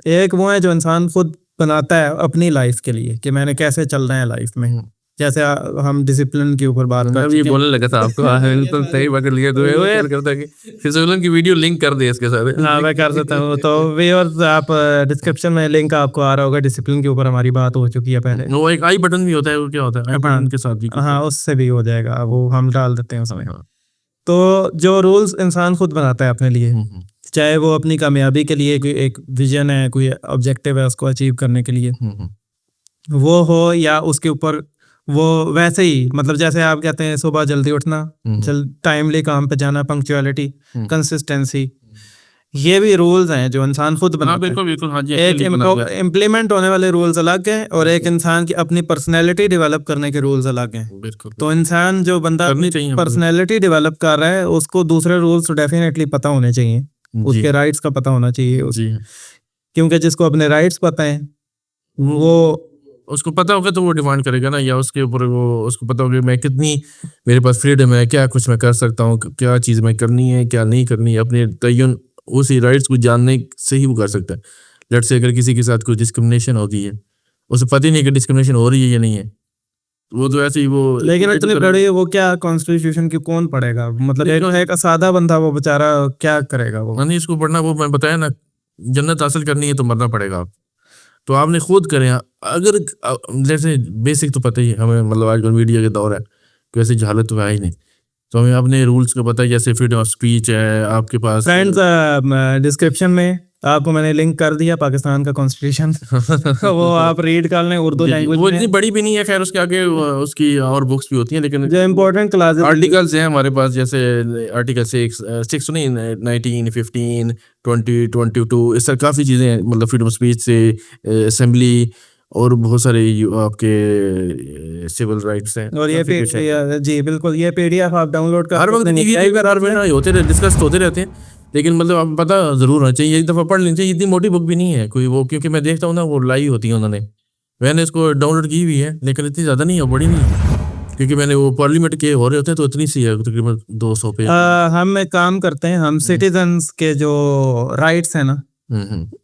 एक वो है जो इंसान खुद बनाता है अपनी लाइफ के लिए कि मैंने कैसे चलना है लाइफ में। जैसे हम डिसिप्लिन के ऊपर बात कर, ये बोलने लगा था आपको बिल्कुल सही पकड़ लिया तो करता कि डिसिप्लिन की वीडियो लिंक कर दे इसके साथ। हाँ मैं कर देता हूँ। तो व्यूअर्स आप डिस्क्रिप्शन में लिंक आपको आ रहा होगा, डिसिप्लिन के ऊपर हमारी बात हो चुकी है पहले। वो एक आई बटन भी होता है, वो क्या होता है आई बटन के साथ भी, हाँ उससे भी हो जाएगा, वो हम डाल देते हैं उसमें। तो जो रूल्स इंसान खुद बनाता है अपने लिए, चाहे वो अपनी कामयाबी के लिए कोई एक विजन है, कोई ऑब्जेक्टिव है उसको अचीव करने के लिए वो हो, या उसके ऊपर वो वैसे ही मतलब जैसे आप कहते हैं सुबह जल्दी उठना, टाइमली काम पे जाना, पंक्चुअलिटी, कंसिस्टेंसी, ये भी रूल्स हैं जो इंसान खुद बनाता है। बिल्कुल हाँ जी। एक इम्प्लीमेंट होने वाले रूल्स अलग हैं और एक इंसान की अपनी पर्सनैलिटी डेवलप करने के रूल्स अलग हैं। बिल्कुल। तो इंसान जो बंदा पर्सनैलिटी डेवलप कर रहा है उसको दूसरे रूल्स डेफिनेटली पता होने चाहिए, उसके राइट्स का पता होना चाहिए, क्योंकि जिसको अपने राइट्स पता है वो उसको पता होगा तो वो डिमांड करेगा ना, या उसके ऊपर वो उसको पता होगा मैं कितनी मेरे पास फ्रीडम है, क्या कुछ मैं कर सकता हूँ, क्या चीज़ मैं करनी है क्या नहीं करनी है, अपने तयन उसी राइट्स को जानने से ही वो कर सकता है। लेट्स से अगर किसी के साथ कोई डिस्क्रिमिनेशन होती है, उसे पता ही नहीं कि डिस्क्रिमिनेशन हो रही है या नहीं है, वो तो ऐसे ही वो, लेकिन इतने बड़े वो क्या कॉन्स्टिट्यूशन की कौन पढ़ेगा, मतलब एक सादा बंदा वो बेचारा क्या करेगा वो। नहीं इसको पढ़ना, वो मैं बताया ना जन्नत हासिल करनी है तो मरना पड़ेगा, तो आपने खुद करें। अगर जैसे बेसिक तो पता ही है हमें, मतलब आजकल मीडिया के दौर है तो ऐसी हालत तो है ही नहीं, तो हमें अपने रूल्स को पता है, जैसे फ्रीडम ऑफ स्पीच है आपके पास। फ्रेंड्स डिस्क्रिप्शन में आपको मैंने लिंक कर दिया पाकिस्तान का कॉन्स्टिट्यूशन वो आप रीड कर लें उर्दू लैंग्वेज में। वो इतनी बड़ी भी नहीं है, खैर उसके आगे उसकी और बुक्स भी होती हैं, लेकिन जो इम्पोर्टेंट क्लासेस आर्टिकल्स हैं हमारे पास, जैसे आर्टिकल 6 नहीं 19, 15, 20, 22, इस तरह काफ़ी चीज़ें हैं, मतलब फ्रीडम ऑफ स्पीच से असेंबली और बहुत सारे आपके सिविल राइट्स हैं। और ये जी बिल्कुल, ये PDF आप डाउनलोड कर हर वक्त होते रहते, डिस्कस होते रहते हैं, लेकिन मतलब आप पता जरूर होना चाहिए, एक दफ़ा पढ़ लेनी चाहिए। इतनी मोटी बुक भी नहीं है कोई वो, क्योंकि मैं देखता हूँ ना वो लाई होती है उन्होंने, मैंने इसको डाउनलोड की हुई है लेकिन इतनी ज़्यादा नहीं है, बड़ी नहीं है, क्योंकि मैंने वो पार्लियामेंट के हो रहे होते हैं तो इतनी सी है तकरीबन 200 पे। हम एक काम करते हैं, हम सिटीजन्स के जो राइट्स हैं ना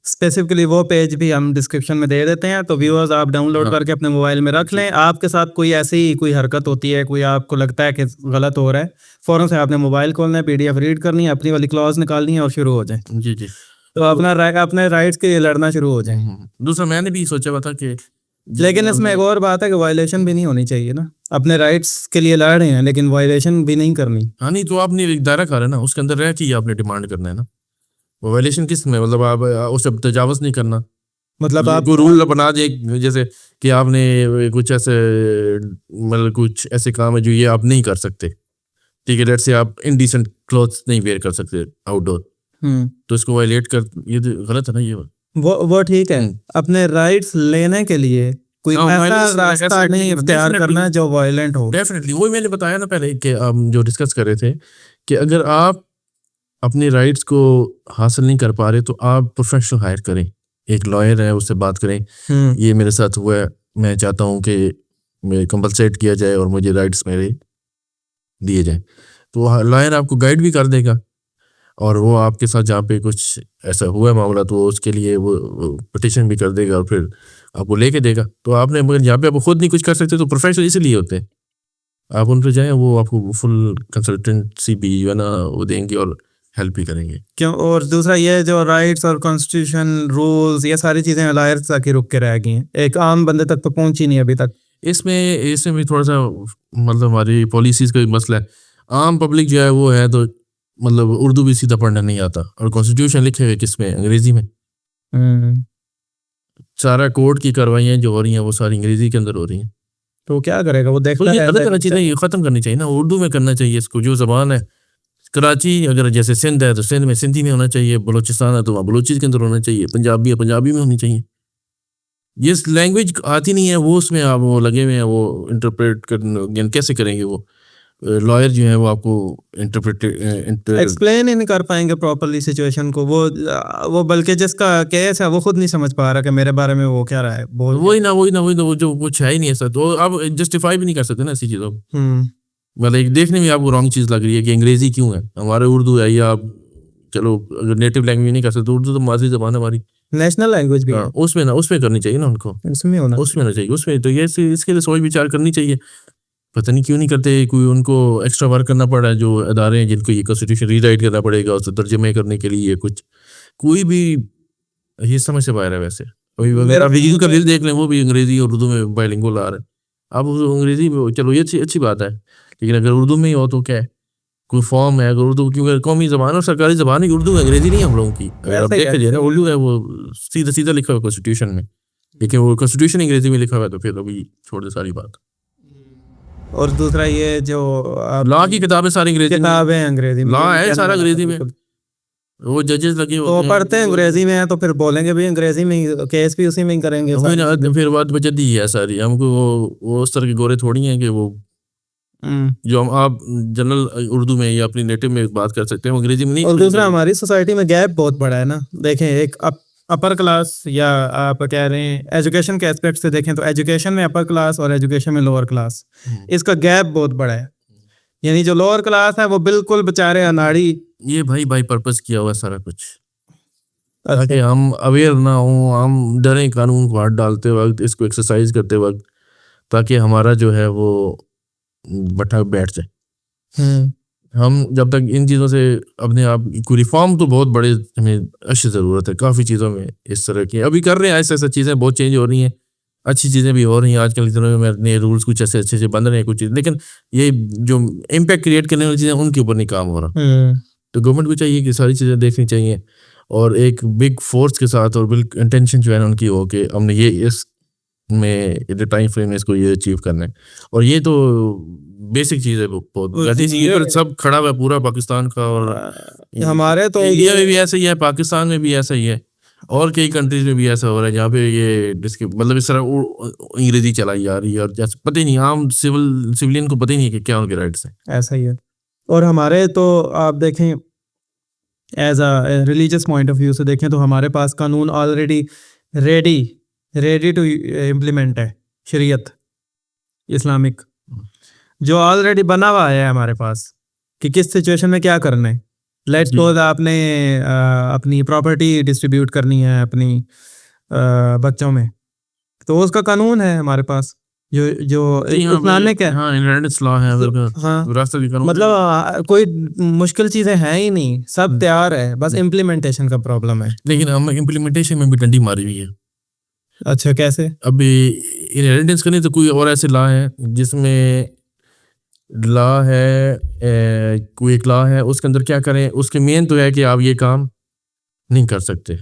स्पेसिफिकली वो पेज भी हम डिस्क्रिप्शन में दे देते हैं, तो व्यूअर्स आप डाउनलोड करके अपने मोबाइल में रख लें। आपके साथ कोई ऐसी कोई हरकत होती है, कोई आपको लगता है कि गलत हो रहा है, फौरन से आपने मोबाइल खोलना है, PDF रीड करनी है, अपनी वाली क्लॉज निकालनी है और शुरू हो जाए। जी जी, तो अपने राइट्स के लिए लड़ना शुरू हो जाए। दूसरा मैंने भी सोचा हुआ था कि, लेकिन इसमें एक और बात है कि वायलेशन भी नहीं होनी चाहिए ना, अपने राइट्स के लिए लड़ रहे हैं लेकिन वायलेशन भी नहीं करनी। हाँ नहीं, तो आपने एक दायरा खा रहे ना, उसके अंदर रह के आपने डिमांड करना है ना। वायलेशन किस में, मतलब आप उससे तजावज़ नहीं करना, मतलब आप रूल बना दे जैसे कि आपने कुछ ऐसे मतलब कुछ ऐसे काम है जो ये आप नहीं कर सकते, ठीक है, लेट्स से आप इनडिसेंट क्लोथ्स नहीं वेयर कर सकते आउटडोर, तो इसको वायलेट कर, ये तो गलत है ना। ये वो ठीक है, अपने राइट्स लेने के लिए कोई ऐसा रास्ता नहीं इख्तियार करना जो वायलेंट हो। डेफिनेटली, वही मैंने बताया ना पहले कि हम जो डिस्कस कर रहे थे कि अगर आप अपने राइट्स को हासिल नहीं कर पा रहे तो आप प्रोफेशनल हायर करें, एक लॉयर है उससे बात करें, ये मेरे साथ हुआ है, मैं चाहता हूँ कि मैं कंपलसेट किया जाए और मुझे राइट्स मेरे दिए जाएं, तो लॉयर आपको गाइड भी कर देगा और वो आपके साथ जहाँ पे कुछ ऐसा हुआ है मामला तो उसके लिए वो पिटिशन भी कर देगा और फिर आपको लेके देगा। तो आपने मगर यहाँ पे आप खुद नहीं कुछ कर सकते तो प्रोफेशनल इसलिए होते हैं, आप उन पर जाएँ, वो आपको फुल कंसल्टेंसी भी है ना वो देंगे और हेल्प भी करेंगे। क्यों? और दूसरा ये जो राइट्स और कॉन्स्टिट्यूशन रूल्स ये सारी चीज़ें लॉयर तक ही रुक के रह गई हैं, एक आम बंदे तक तो पहुंची नहीं अभी तक। इसमें भी थोड़ा सा मतलब हमारी पॉलिसीज़ का भी मसला है, आम पब्लिक जो है वो है तो मतलब उर्दू भी सीधा पढ़ना नहीं आता और कॉन्स्टिट्यूशन लिखे हुए किस में, अंग्रेजी में। सारा कोर्ट की कार्रवाइयाँ जो हो रही हैं वो सारी अंग्रेजी के अंदर हो रही हैं, तो क्या करेगा वो? देखता ये है अलग करना चाहिए, ये ख़त्म करनी चाहिए ना, उर्दू में करना चाहिए इसको। जो ज़बान है कराची अगर जैसे सिंध है तो सिंध में सिंधी में होना चाहिए, बलूचिस्तान है तो वहाँ बलूची के अंदर होना चाहिए, पंजाबी है पंजाबी में होनी चाहिए। जिस लैंग्वेज आती नहीं है वो उसमें आप वो लगे हुए हैं वो इंटरप्रेट कर कैसे करेंगे, वो लॉयर जो है वो आपको एक्सप्लेन ही नहीं कर पाएंगे प्रॉपरली सिचुएशन को। वो बल्कि जिसका केस है वो खुद नहीं समझ पा रहा कि मेरे बारे में वो क्या रहा है। वही ना वो जो कुछ है ही नहीं ऐसा, तो आप जस्टिफाई भी नहीं कर सकते ना ऐसी चीज़ों को। मतलब एक देखने में आपको रॉन्ग चीज़ लग रही है कि अंग्रेजी क्यों है, हमारे उर्दू है, या आप चलो अगर नेटिव लैंग्वेज नहीं कर सकते, उर्दू तो मादरी ज़बान है हमारी, नेशनल लैंग्वेज भी है। उसमें करनी चाहिए ना उनको, उसमें होना चाहिए उसमें। तो ये इसके लिए सोच विचार करनी चाहिए, पता नहीं क्यों नहीं करते। कोई उनको एक्स्ट्रा वर्क करना पड़ा है जो अदारे हैं जिनको ये कॉन्स्टिट्यूशन रीराइट करना पड़ेगा उसे तर्जुमे करने के लिए, कुछ कोई भी ये समझ से बाहर है। वैसे आप लीगल का बिल देख लें वो भी अंग्रेजी और उर्दू में बाइलिंगुअल आ रहा है। अब अंग्रेजी में चलो ये अच्छी बात है, लेकिन अगर उर्दू में ही हो तो क्या है, कोई फॉर्म है अगर उर्दू, क्योंकि कौमी ज़बान और सरकारी ज़बान है उर्दू, अंग्रेजी नहीं है हम लोगों की। अगर आप देखा जाए उर्दू है वो सीधा लिखा हुआ कॉन्स्टिट्यूशन में, लेकिन वो कॉन्स्टिट्यूशन अंग्रेजी में लिखा हुआ है तो फिर अभी छोड़ दे सारी बात। और दूसरा ये जो लॉ की किताबें सारी अंग्रेजी में, लॉ है सारा अंग्रेजी में, वो जजेस लगे तो पढ़ते हैं अंग्रेजी में है तो फिर बोलेंगे भी अंग्रेजी में, केस भी उसी में ही करेंगे। फिर बात बचत ही है सारी, हमको वो उस तरह के गोरे थोड़ी हैं कि वो जो हम आप जनरल उर्दू में या अपनी नेटिव में बात कर सकते हैं अंग्रेजी में नहीं। और दूसरा हमारी सोसाइटी में गैप बहुत बड़ा है ना। देखें एक अपर क्लास या आप कह रहे हैं एजुकेशन के एस्पेक्ट से देखें तो एजुकेशन में अपर क्लास और एजुकेशन में लोअर क्लास, इसका गैप बहुत बड़ा है। यानी जो लोअर क्लास है वो बिल्कुल बेचारे अनाड़ी, ये भाई बाई पर्पस किया हुआ सारा कुछ, ताकि हम अवेयर ना हो, हम डरें कानून को हाथ डालते वक्त, इसको एक्सरसाइज करते वक्त, ताकि हमारा जो है वो बटा बैठ जाए। हम जब तक इन चीज़ों से अपने आप को रिफॉर्म तो बहुत बड़े हमें अच्छी ज़रूरत है, काफ़ी चीज़ों में इस तरह की अभी कर रहे हैं, ऐसे चीज़ें बहुत चेंज हो रही हैं, अच्छी चीज़ें भी हो रही हैं आजकल के दिनों में, नए रूल्स कुछ ऐसे अच्छे बन रहे हैं कुछ चीज़, लेकिन ये जो इम्पैक्ट क्रिएट करने वाली चीज़ें उनके ऊपर नहीं काम हो रहा। तो गवर्नमेंट को चाहिए कि सारी चीज़ें देखनी चाहिए और एक बिग फोर्स के साथ और बिग इंटेंशन जो है ना उनकी हो कि हमने ये इस में टाइम फ्रेम में इसको ये अचीव करना है। और ये तो बेसिक चीज़ है, बहुत सब खड़ा हुआ है पूरा पाकिस्तान का, और हमारे तो इंडिया में भी ऐसा ही है, पाकिस्तान में भी ऐसा ही है, और कई कंट्रीज में भी ऐसा हो रहा है जहाँ पे ये मतलब इस तरह अंग्रेजी चलाई जा रही है और जैसे पता ही नहीं, आम सिविलियन को पता ही नहीं कि क्या उनके राइट्स हैं। ऐसा ही है। और हमारे तो आप देखें as a religious point of view से देखें तो हमारे पास कानून ऑलरेडी रेडी टू इम्प्लीमेंट है, शरीयत इस्लामिक जो ऑलरेडी बना हुआ है हमारे पास कि किस सिचुएशन में क्या करना है। लेट्स सपोज आपने अपनी प्रॉपर्टी डिस्ट्रीब्यूट करनी है अपनी बच्चों में, तो उसका कानून है हमारे पास जो इस्लामिक है। मतलब कोई मुश्किल चीजें हैं ही नहीं, सब तैयार है, बस इम्प्लीमेंटेशन का प्रॉब्लम है। लेकिन हम इम्प्लीमेंटेशन में भी डंडी मारी हुई है। अच्छा कैसे? अभी इनहेरिटेंस करनी तो कोई और ऐसे लॉ है जिसमें लॉ है कोई एक लॉ है उसके अंदर क्या करें, उसके मेन तो है कि आप ये काम नहीं कर सकते,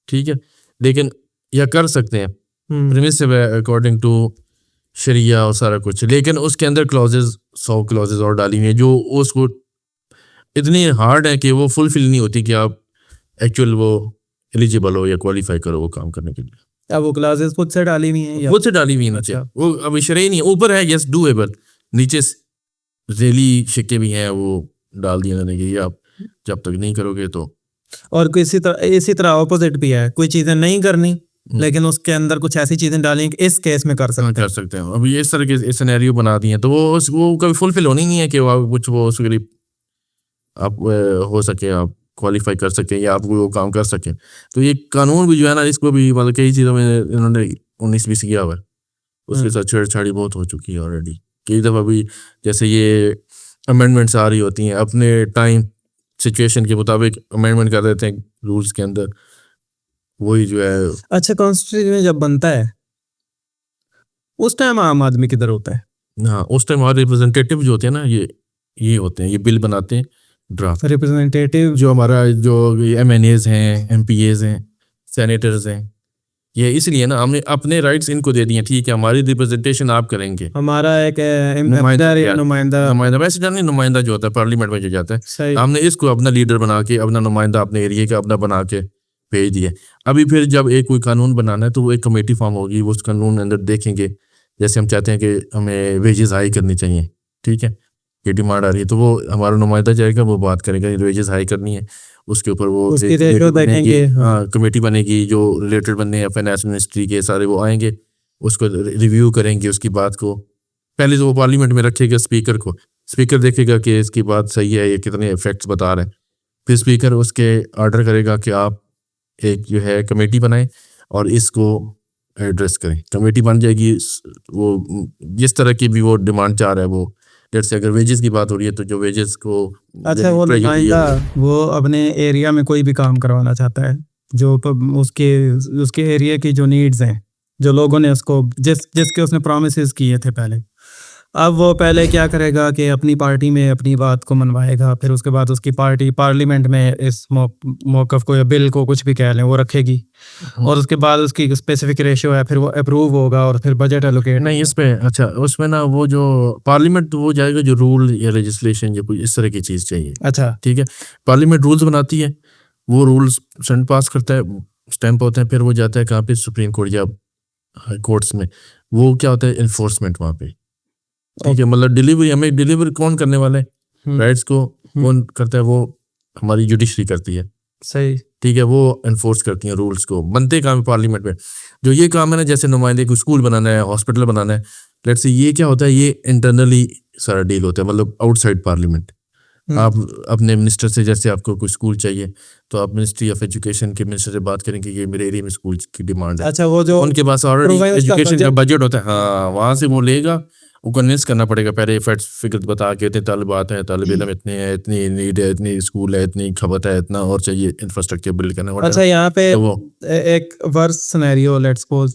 ठीक है, लेकिन या कर सकते हैं परमिसिव है अकॉर्डिंग टू शरिया और सारा कुछ, लेकिन उसके अंदर क्लॉजेज 100 क्लॉजेज और डाली हुई है जो उसको इतनी हार्ड है कि वो फुलफिल नहीं होती कि आप एक्चुअल वो एलिजिबल हो या क्वालिफाई करो वो काम करने के लिए। अब वो क्लॉजेज खुद से डाली हुई हैं, खुद से डाली हुई है नीचे। वो अभी शरई नहीं है, ऊपर है यस डूएबल, नीचे रेली शिक्के भी हैं वो डाल दिए जाने के, आप जब तक नहीं करोगे तो और इसी तरह ऑपोजिट भी है, कोई चीजें नहीं करनी लेकिन उसके अंदर कुछ ऐसी चीजें डालें कि इस केस में कर सकते हैं। अब ये इस तरह के सिनेरियो बना दिए तो वो कभी फुलफिल होनी नहीं है कि वो कुछ वो उसके लिए आप हो सके, आप क्वालिफाई कर सके या आप वो काम कर सके। तो ये कानून भी जो है ना, इसको भी मतलब कई चीज़ों में इन्होंने 19-20 किया हुआ है, उसके साथ छेड़छाड़ी बहुत हो चुकी है ऑलरेडी। कई दफ़ा भी जैसे ये अमेंडमेंट्स आ रही होती हैं, अपने टाइम सिचुएशन के मुताबिक अमेंडमेंट कर देते हैं रूल्स के अंदर, वही जो है। अच्छा, कॉन्स्टिट्यूशन जब बनता है उस टाइम आम आदमी किधर होता है? हाँ, उस टाइम हमारे रिप्रेजेंटेटिव जो होते हैं ना, ये होते हैं, ये बिल बनाते हैं ड्राफ्ट। रिप्रेजेंटेटिव जो हमारा जो MNAs हैं, MPAs हैं, सेनेटर्स हैं, ये इसलिए ना हमने अपने राइट्स इनको दे दिए, ठीक है, हमारी रिप्रेजेंटेशन आप करेंगे। हमारा एक नुमाइंदा वैसे जानिए, नुमाइंदा जो होता है पार्लियामेंट में जो जाता है, हमने इसको अपना लीडर बना के, अपना नुमाइंदा अपने एरिया का अपना बना के भेज दिए। अभी फिर जब एक कोई कानून बनाना है तो वो एक कमेटी फॉर्म होगी, वो उस कानून के अंदर देखेंगे। जैसे हम चाहते हैं कि हमें वेजेस हाई करनी चाहिए, ठीक है, ये डिमांड आ रही है, तो वो हमारा नुमाइंदा जाएगा, वो बात करेगा वेजेस हाई करनी है, उसके ऊपर वो कमेटी बनेगी, जो रिलेटेड बंदे हैं फाइनेंस मिनिस्ट्री के सारे, वो आएंगे, उसको रिव्यू करेंगे उसकी बात को। पहले तो वो पार्लियामेंट में रखेगा स्पीकर को, स्पीकर देखेगा कि इसकी बात सही है, ये कितने इफेक्ट्स बता रहे हैं, फिर स्पीकर उसके ऑर्डर करेगा कि आप एक जो है कमेटी बनाएं और इसको एड्रेस करें। कमेटी बन जाएगी, वो जिस तरह की भी वो डिमांड चाह रहा है, वो जैसे अगर वेजेस की बात हो रही है तो जो वेजेस को, अच्छा, वो अपने एरिया में कोई भी काम करवाना चाहता है, जो उसके एरिया की जो नीड्स हैं, जो लोगों ने उसको जिसके उसने प्रॉमिसेस किए थे पहले, अब वो पहले क्या करेगा कि अपनी पार्टी में अपनी बात को मनवाएगा, फिर उसके बाद उसकी पार्टी पार्लियामेंट में इस मौक़िफ़ को या बिल को कुछ भी कह लें वो रखेगी, और उसके बाद उसकी स्पेसिफिक रेशियो है, फिर वो अप्रूव होगा और फिर बजट एलोकेट नहीं इस पे। अच्छा, उसमें ना वो जो पार्लियामेंट तो वो जाएगा जो रूल या लेजिस्लेशन या कोई इस तरह की चीज़ चाहिए। अच्छा, ठीक है, पार्लियामेंट रूल्स बनाती है, वो रूल्स सेनेट पास करता है, स्टैंप होते हैं, फिर वो जाता है कहाँ पे, सुप्रीम कोर्ट या हाई कोर्ट्स में। वो क्या होता है, इन्फोर्समेंट वहाँ पे, ठीक है, मतलब डिलीवरी, हमें डिलीवर कौन करने वाला है, राइट्स को कौन करता है, वो हमारी जुडिशरी करती है। सही, ठीक है, वो एनफोर्स करती हैं रूल्स को, बनते काम है पार्लियामेंट में। जो ये काम है ना, जैसे नुमाइंदे को स्कूल बनाना है, हॉस्पिटल बनाना है, लेट्स से, ये क्या होता है, ये इंटरनली सारा डील होता है, मतलब आउटसाइड पार्लियामेंट। आप अपने मिनिस्टर से, जैसे आपको कोई स्कूल चाहिए तो आप मिनिस्ट्री ऑफ एजुकेशन के मिनिस्टर से बात करेंगे, ये मेरे एरिया में स्कूल की डिमांड है। अच्छा, वो जो उनके पास ऑलरेडी एजुकेशन का बजट होता है, हाँ, वहाँ से वो लेगा, वो कन्विंस करना पड़ेगा पहले, फैक्ट्स फिगर बता के, इतने तालिबात हैं, तालिब इल्म इतने हैं, इतनी नीड है, इतनी स्कूल है, इतनी खपत है, इतना और चाहिए इंफ्रास्ट्रक्चर बिल्ड करना। अच्छा, यहाँ पे एक वर्स सिनेरियो, लेट्स सपोज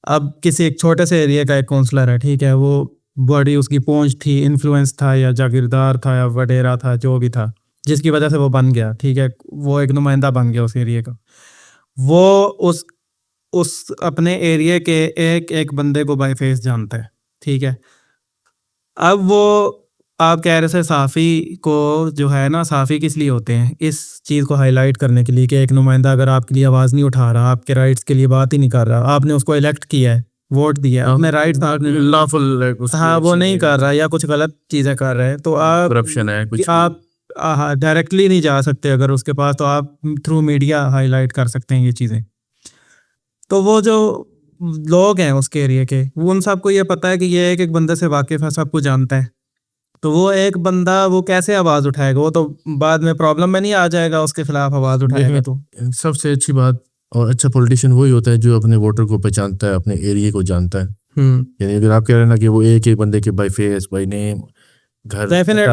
अब किसी एक छोटे से एरिया का एक काउंसलर है, ठीक है, वो बड़ी उसकी पहुंच थी, इन्फ्लुएंस था, या जागीरदार था, या वडेरा था, जो भी था, जिसकी वजह से वो बन गया, ठीक है, वो एक नुमाइंदा बन गया उस एरिया का। वो उस अपने एरिया के एक एक बंदे को बाय फेस जानता है, ठीक है। अब वो आप कह रहे थे साफ़ी को जो है ना, साफ़ी किस लिए होते हैं, इस चीज़ को हाईलाइट करने के लिए कि एक नुमाइंदा अगर आपके लिए आवाज़ नहीं उठा रहा, आपके राइट्स के लिए बात ही नहीं कर रहा, आपने उसको इलेक्ट किया है, वोट दिया है, अपने राइट्स लॉफुल, हाँ, वो नहीं कर रहा या कुछ गलत चीज़ें कर रहे हैं, तो आप करप्शन है कुछ, आप डायरेक्टली नहीं जा सकते अगर उसके पास, तो आप थ्रू मीडिया हाईलाइट कर सकते हैं ये चीज़ें। तो वो जो लोग हैं उसके एरिया के, वो उन सबको ये पता है कि ये एक बंदे से वाकिफ़ है, सब कुछ जानता है, तो वो एक बंदा वो कैसे आवाज़ उठाएगा, वो तो बाद में प्रॉब्लम में नहीं आ जाएगा, उसके खिलाफ आवाज़ उठाएगा। तो सबसे अच्छी बात और अच्छा पॉलिटिशियन वही होता है जो अपने वोटर को पहचानता है, अपने एरिया को जानता है। यानी अगर आप कह रहे हैं ना कि वो एक बंदे के बाय फेस बाय नेम घर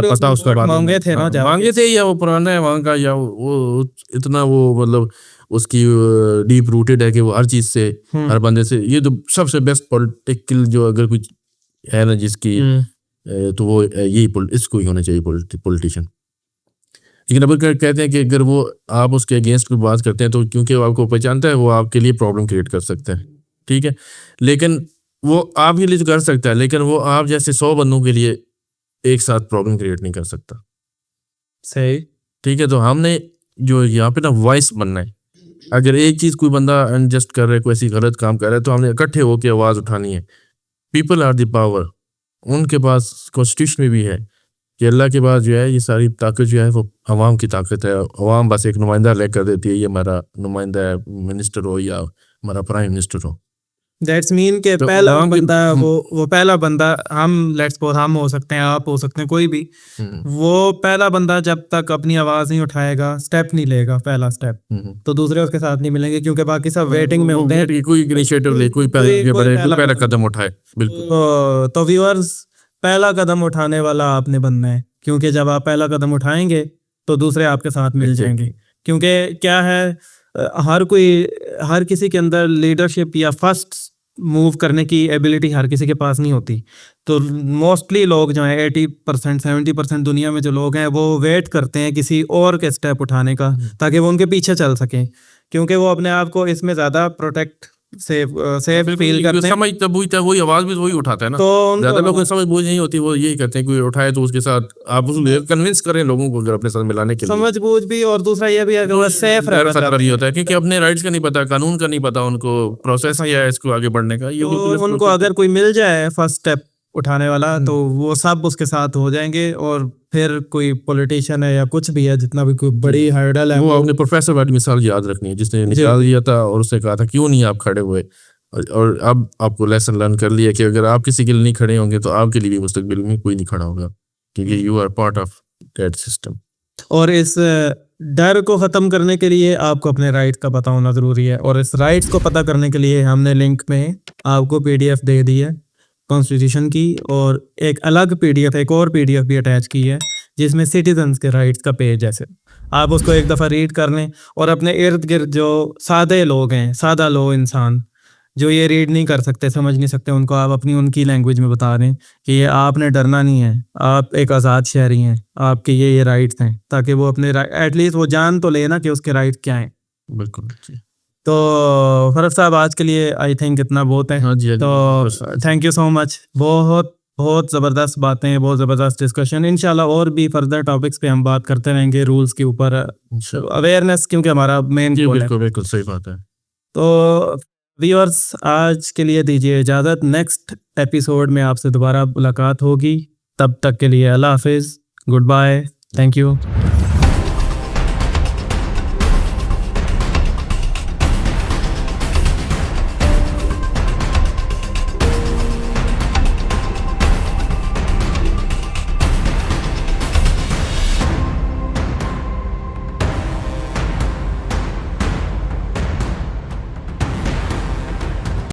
पता उसका बात मांगे थे ना, मांगे थे, या वो पुराना है वहाँ का, या वो इतना वो मतलब उसकी डीप रूटेड है कि वो हर चीज़ से, हर बंदे से, ये तो सबसे बेस्ट पॉलिटिकल जो अगर कुछ है ना जिसकी, तो वो यही इसको ही होना चाहिए पॉलिटिशियन। लेकिन अब कहते हैं कि अगर वो आप उसके अगेंस्ट कोई बात करते हैं तो क्योंकि वो आपको पहचानता है, वो आपके लिए प्रॉब्लम क्रिएट कर सकता है, ठीक है, लेकिन वो आपके लिए तो कर सकता है, लेकिन वो आप जैसे 100 बंदों के लिए एक साथ प्रॉब्लम क्रिएट नहीं कर सकता। सही, ठीक है, तो हमने जो यहाँ पे ना वॉइस बनना है। अगर एक चीज़ कोई बंदा अनजस्ट कर रहा है, कोई ऐसी गलत काम कर रहा है, तो हमने इकट्ठे होकर आवाज़ उठानी है। पीपल आर द पावर, उनके पास कॉन्स्टिट्यूशन में भी है कि अल्लाह के बाद जो है ये सारी ताकत जो है वो अवाम की ताकत है। अवाम बस एक नुमाइंदा ले कर देती है, ये हमारा नुमाइंदा है, मिनिस्टर हो या हमारा प्राइम मिनिस्टर हो। दैट्स मीन के तो पहला अवाम की- बंदा वो पहला बंदा, हम लेट्स सपोज हम हो सकते हैं, आप हो सकते हैं, कोई भी, वो पहला बंदा जब तक अपनी आवाज नहीं उठाएगा, स्टेप नहीं लेगा, पहला स्टेप, तो दूसरे उसके साथ नहीं मिलेंगे, क्योंकि बाकी सब वेटिंग में होते हैं। कोई इनिशिएटिव ले, कोई पहला कदम उठाए। बिल्कुल। तो व्यूअर्स, पहला कदम उठाने वाला आपने बनना है, क्योंकि जब आप पहला कदम उठाएंगे तो दूसरे आपके साथ मिल जाएंगे। क्योंकि क्या है, हर किसी के अंदर लीडरशिप या फर्स्ट मूव करने की एबिलिटी हर किसी के पास नहीं होती। तो मोस्टली लोग जो हैं 80% 70% दुनिया में जो लोग हैं वो वेट करते हैं किसी और के स्टेप उठाने का, ताकि वो उनके पीछे चल सकें, क्योंकि वो अपने आप को इसमें ज़्यादा प्रोटेक्ट सेफ फील करते हैं। समझ तब वही आवाज भी वही उठाता है ना। तो ज्यादा लोगों को समझ बूझ नहीं होती, वो यही कहते हैं कोई उठाए तो उसके साथ आप उसको कन्विंस करें लोगों को अगर अपने साथ मिलाने के लिए। समझ बूझ भी, और दूसरा ये भी है कि वो सेफ ये होता है क्योंकि अपने राइट्स का नहीं पता, कानून का नहीं पता उनको, प्रोसेस है इसको आगे बढ़ने का। ये तो उनको अगर कोई मिल जाए फर्स्ट स्टेप उठाने वाला, तो वो सब उसके साथ हो जाएंगे, और फिर कोई पॉलिटिशियन है या कुछ भी है, जितना भी कोई बड़ी हर्डल है, वो अपने प्रोफेसर वाली मिसाल याद रखनी है जिसने निकाल दिया था और उसने कहा था क्यों नहीं आप खड़े हुए, और अब आपको लेसन लर्न कर लिया कि अगर आप किसी के लिए नहीं खड़े होंगे तो आपके लिए भी मुस्तकबिल में कोई नहीं खड़ा होगा, क्योंकि you are part of that system. और इस डर को ख़त्म करने के लिए आपको अपने राइट का पता होना ज़रूरी है, और इस राइट्स को पता करने के लिए हमने लिंक में आपको PDF दे दी है कॉन्स्टिट्यूशन की, और एक अलग PDF, एक और PDF भी अटैच की है जिसमें सिटीजन्स के राइट्स का पेज है। आप उसको एक दफ़ा रीड कर लें, और अपने इर्द गिर्द जो सादे लोग हैं, सादा लोग इंसान जो ये रीड नहीं कर सकते, समझ नहीं सकते, उनको आप अपनी उनकी लैंग्वेज में बता दें कि ये आपने डरना नहीं है, आप एक आज़ाद शहरी हैं, आपके ये राइट्स हैं, ताकि वो अपने एटलीस्ट वो जान तो लेना कि उसके राइट क्या हैं। बिल्कुल। तो फरफ साहब, आज के लिए आई थिंक इतना बहुत है। हाँ जी, तो थैंक यू सो मच। बहुत बहुत ज़बरदस्त बातें, बहुत ज़बरदस्त डिस्कशन। इंशाल्लाह और भी फर्दर टॉपिक्स पे हम बात करते रहेंगे, रूल्स के ऊपर, अवेयरनेस, क्योंकि हमारा मेन गोल है। बिल्कुल सही बात है। तो व्यूअर्स, आज के लिए दीजिए इजाज़त। नेक्स्ट एपिसोड में आपसे दोबारा मुलाकात होगी। तब तक के लिए अल्लाह हाफिज़, गुड बाय, थैंक यू।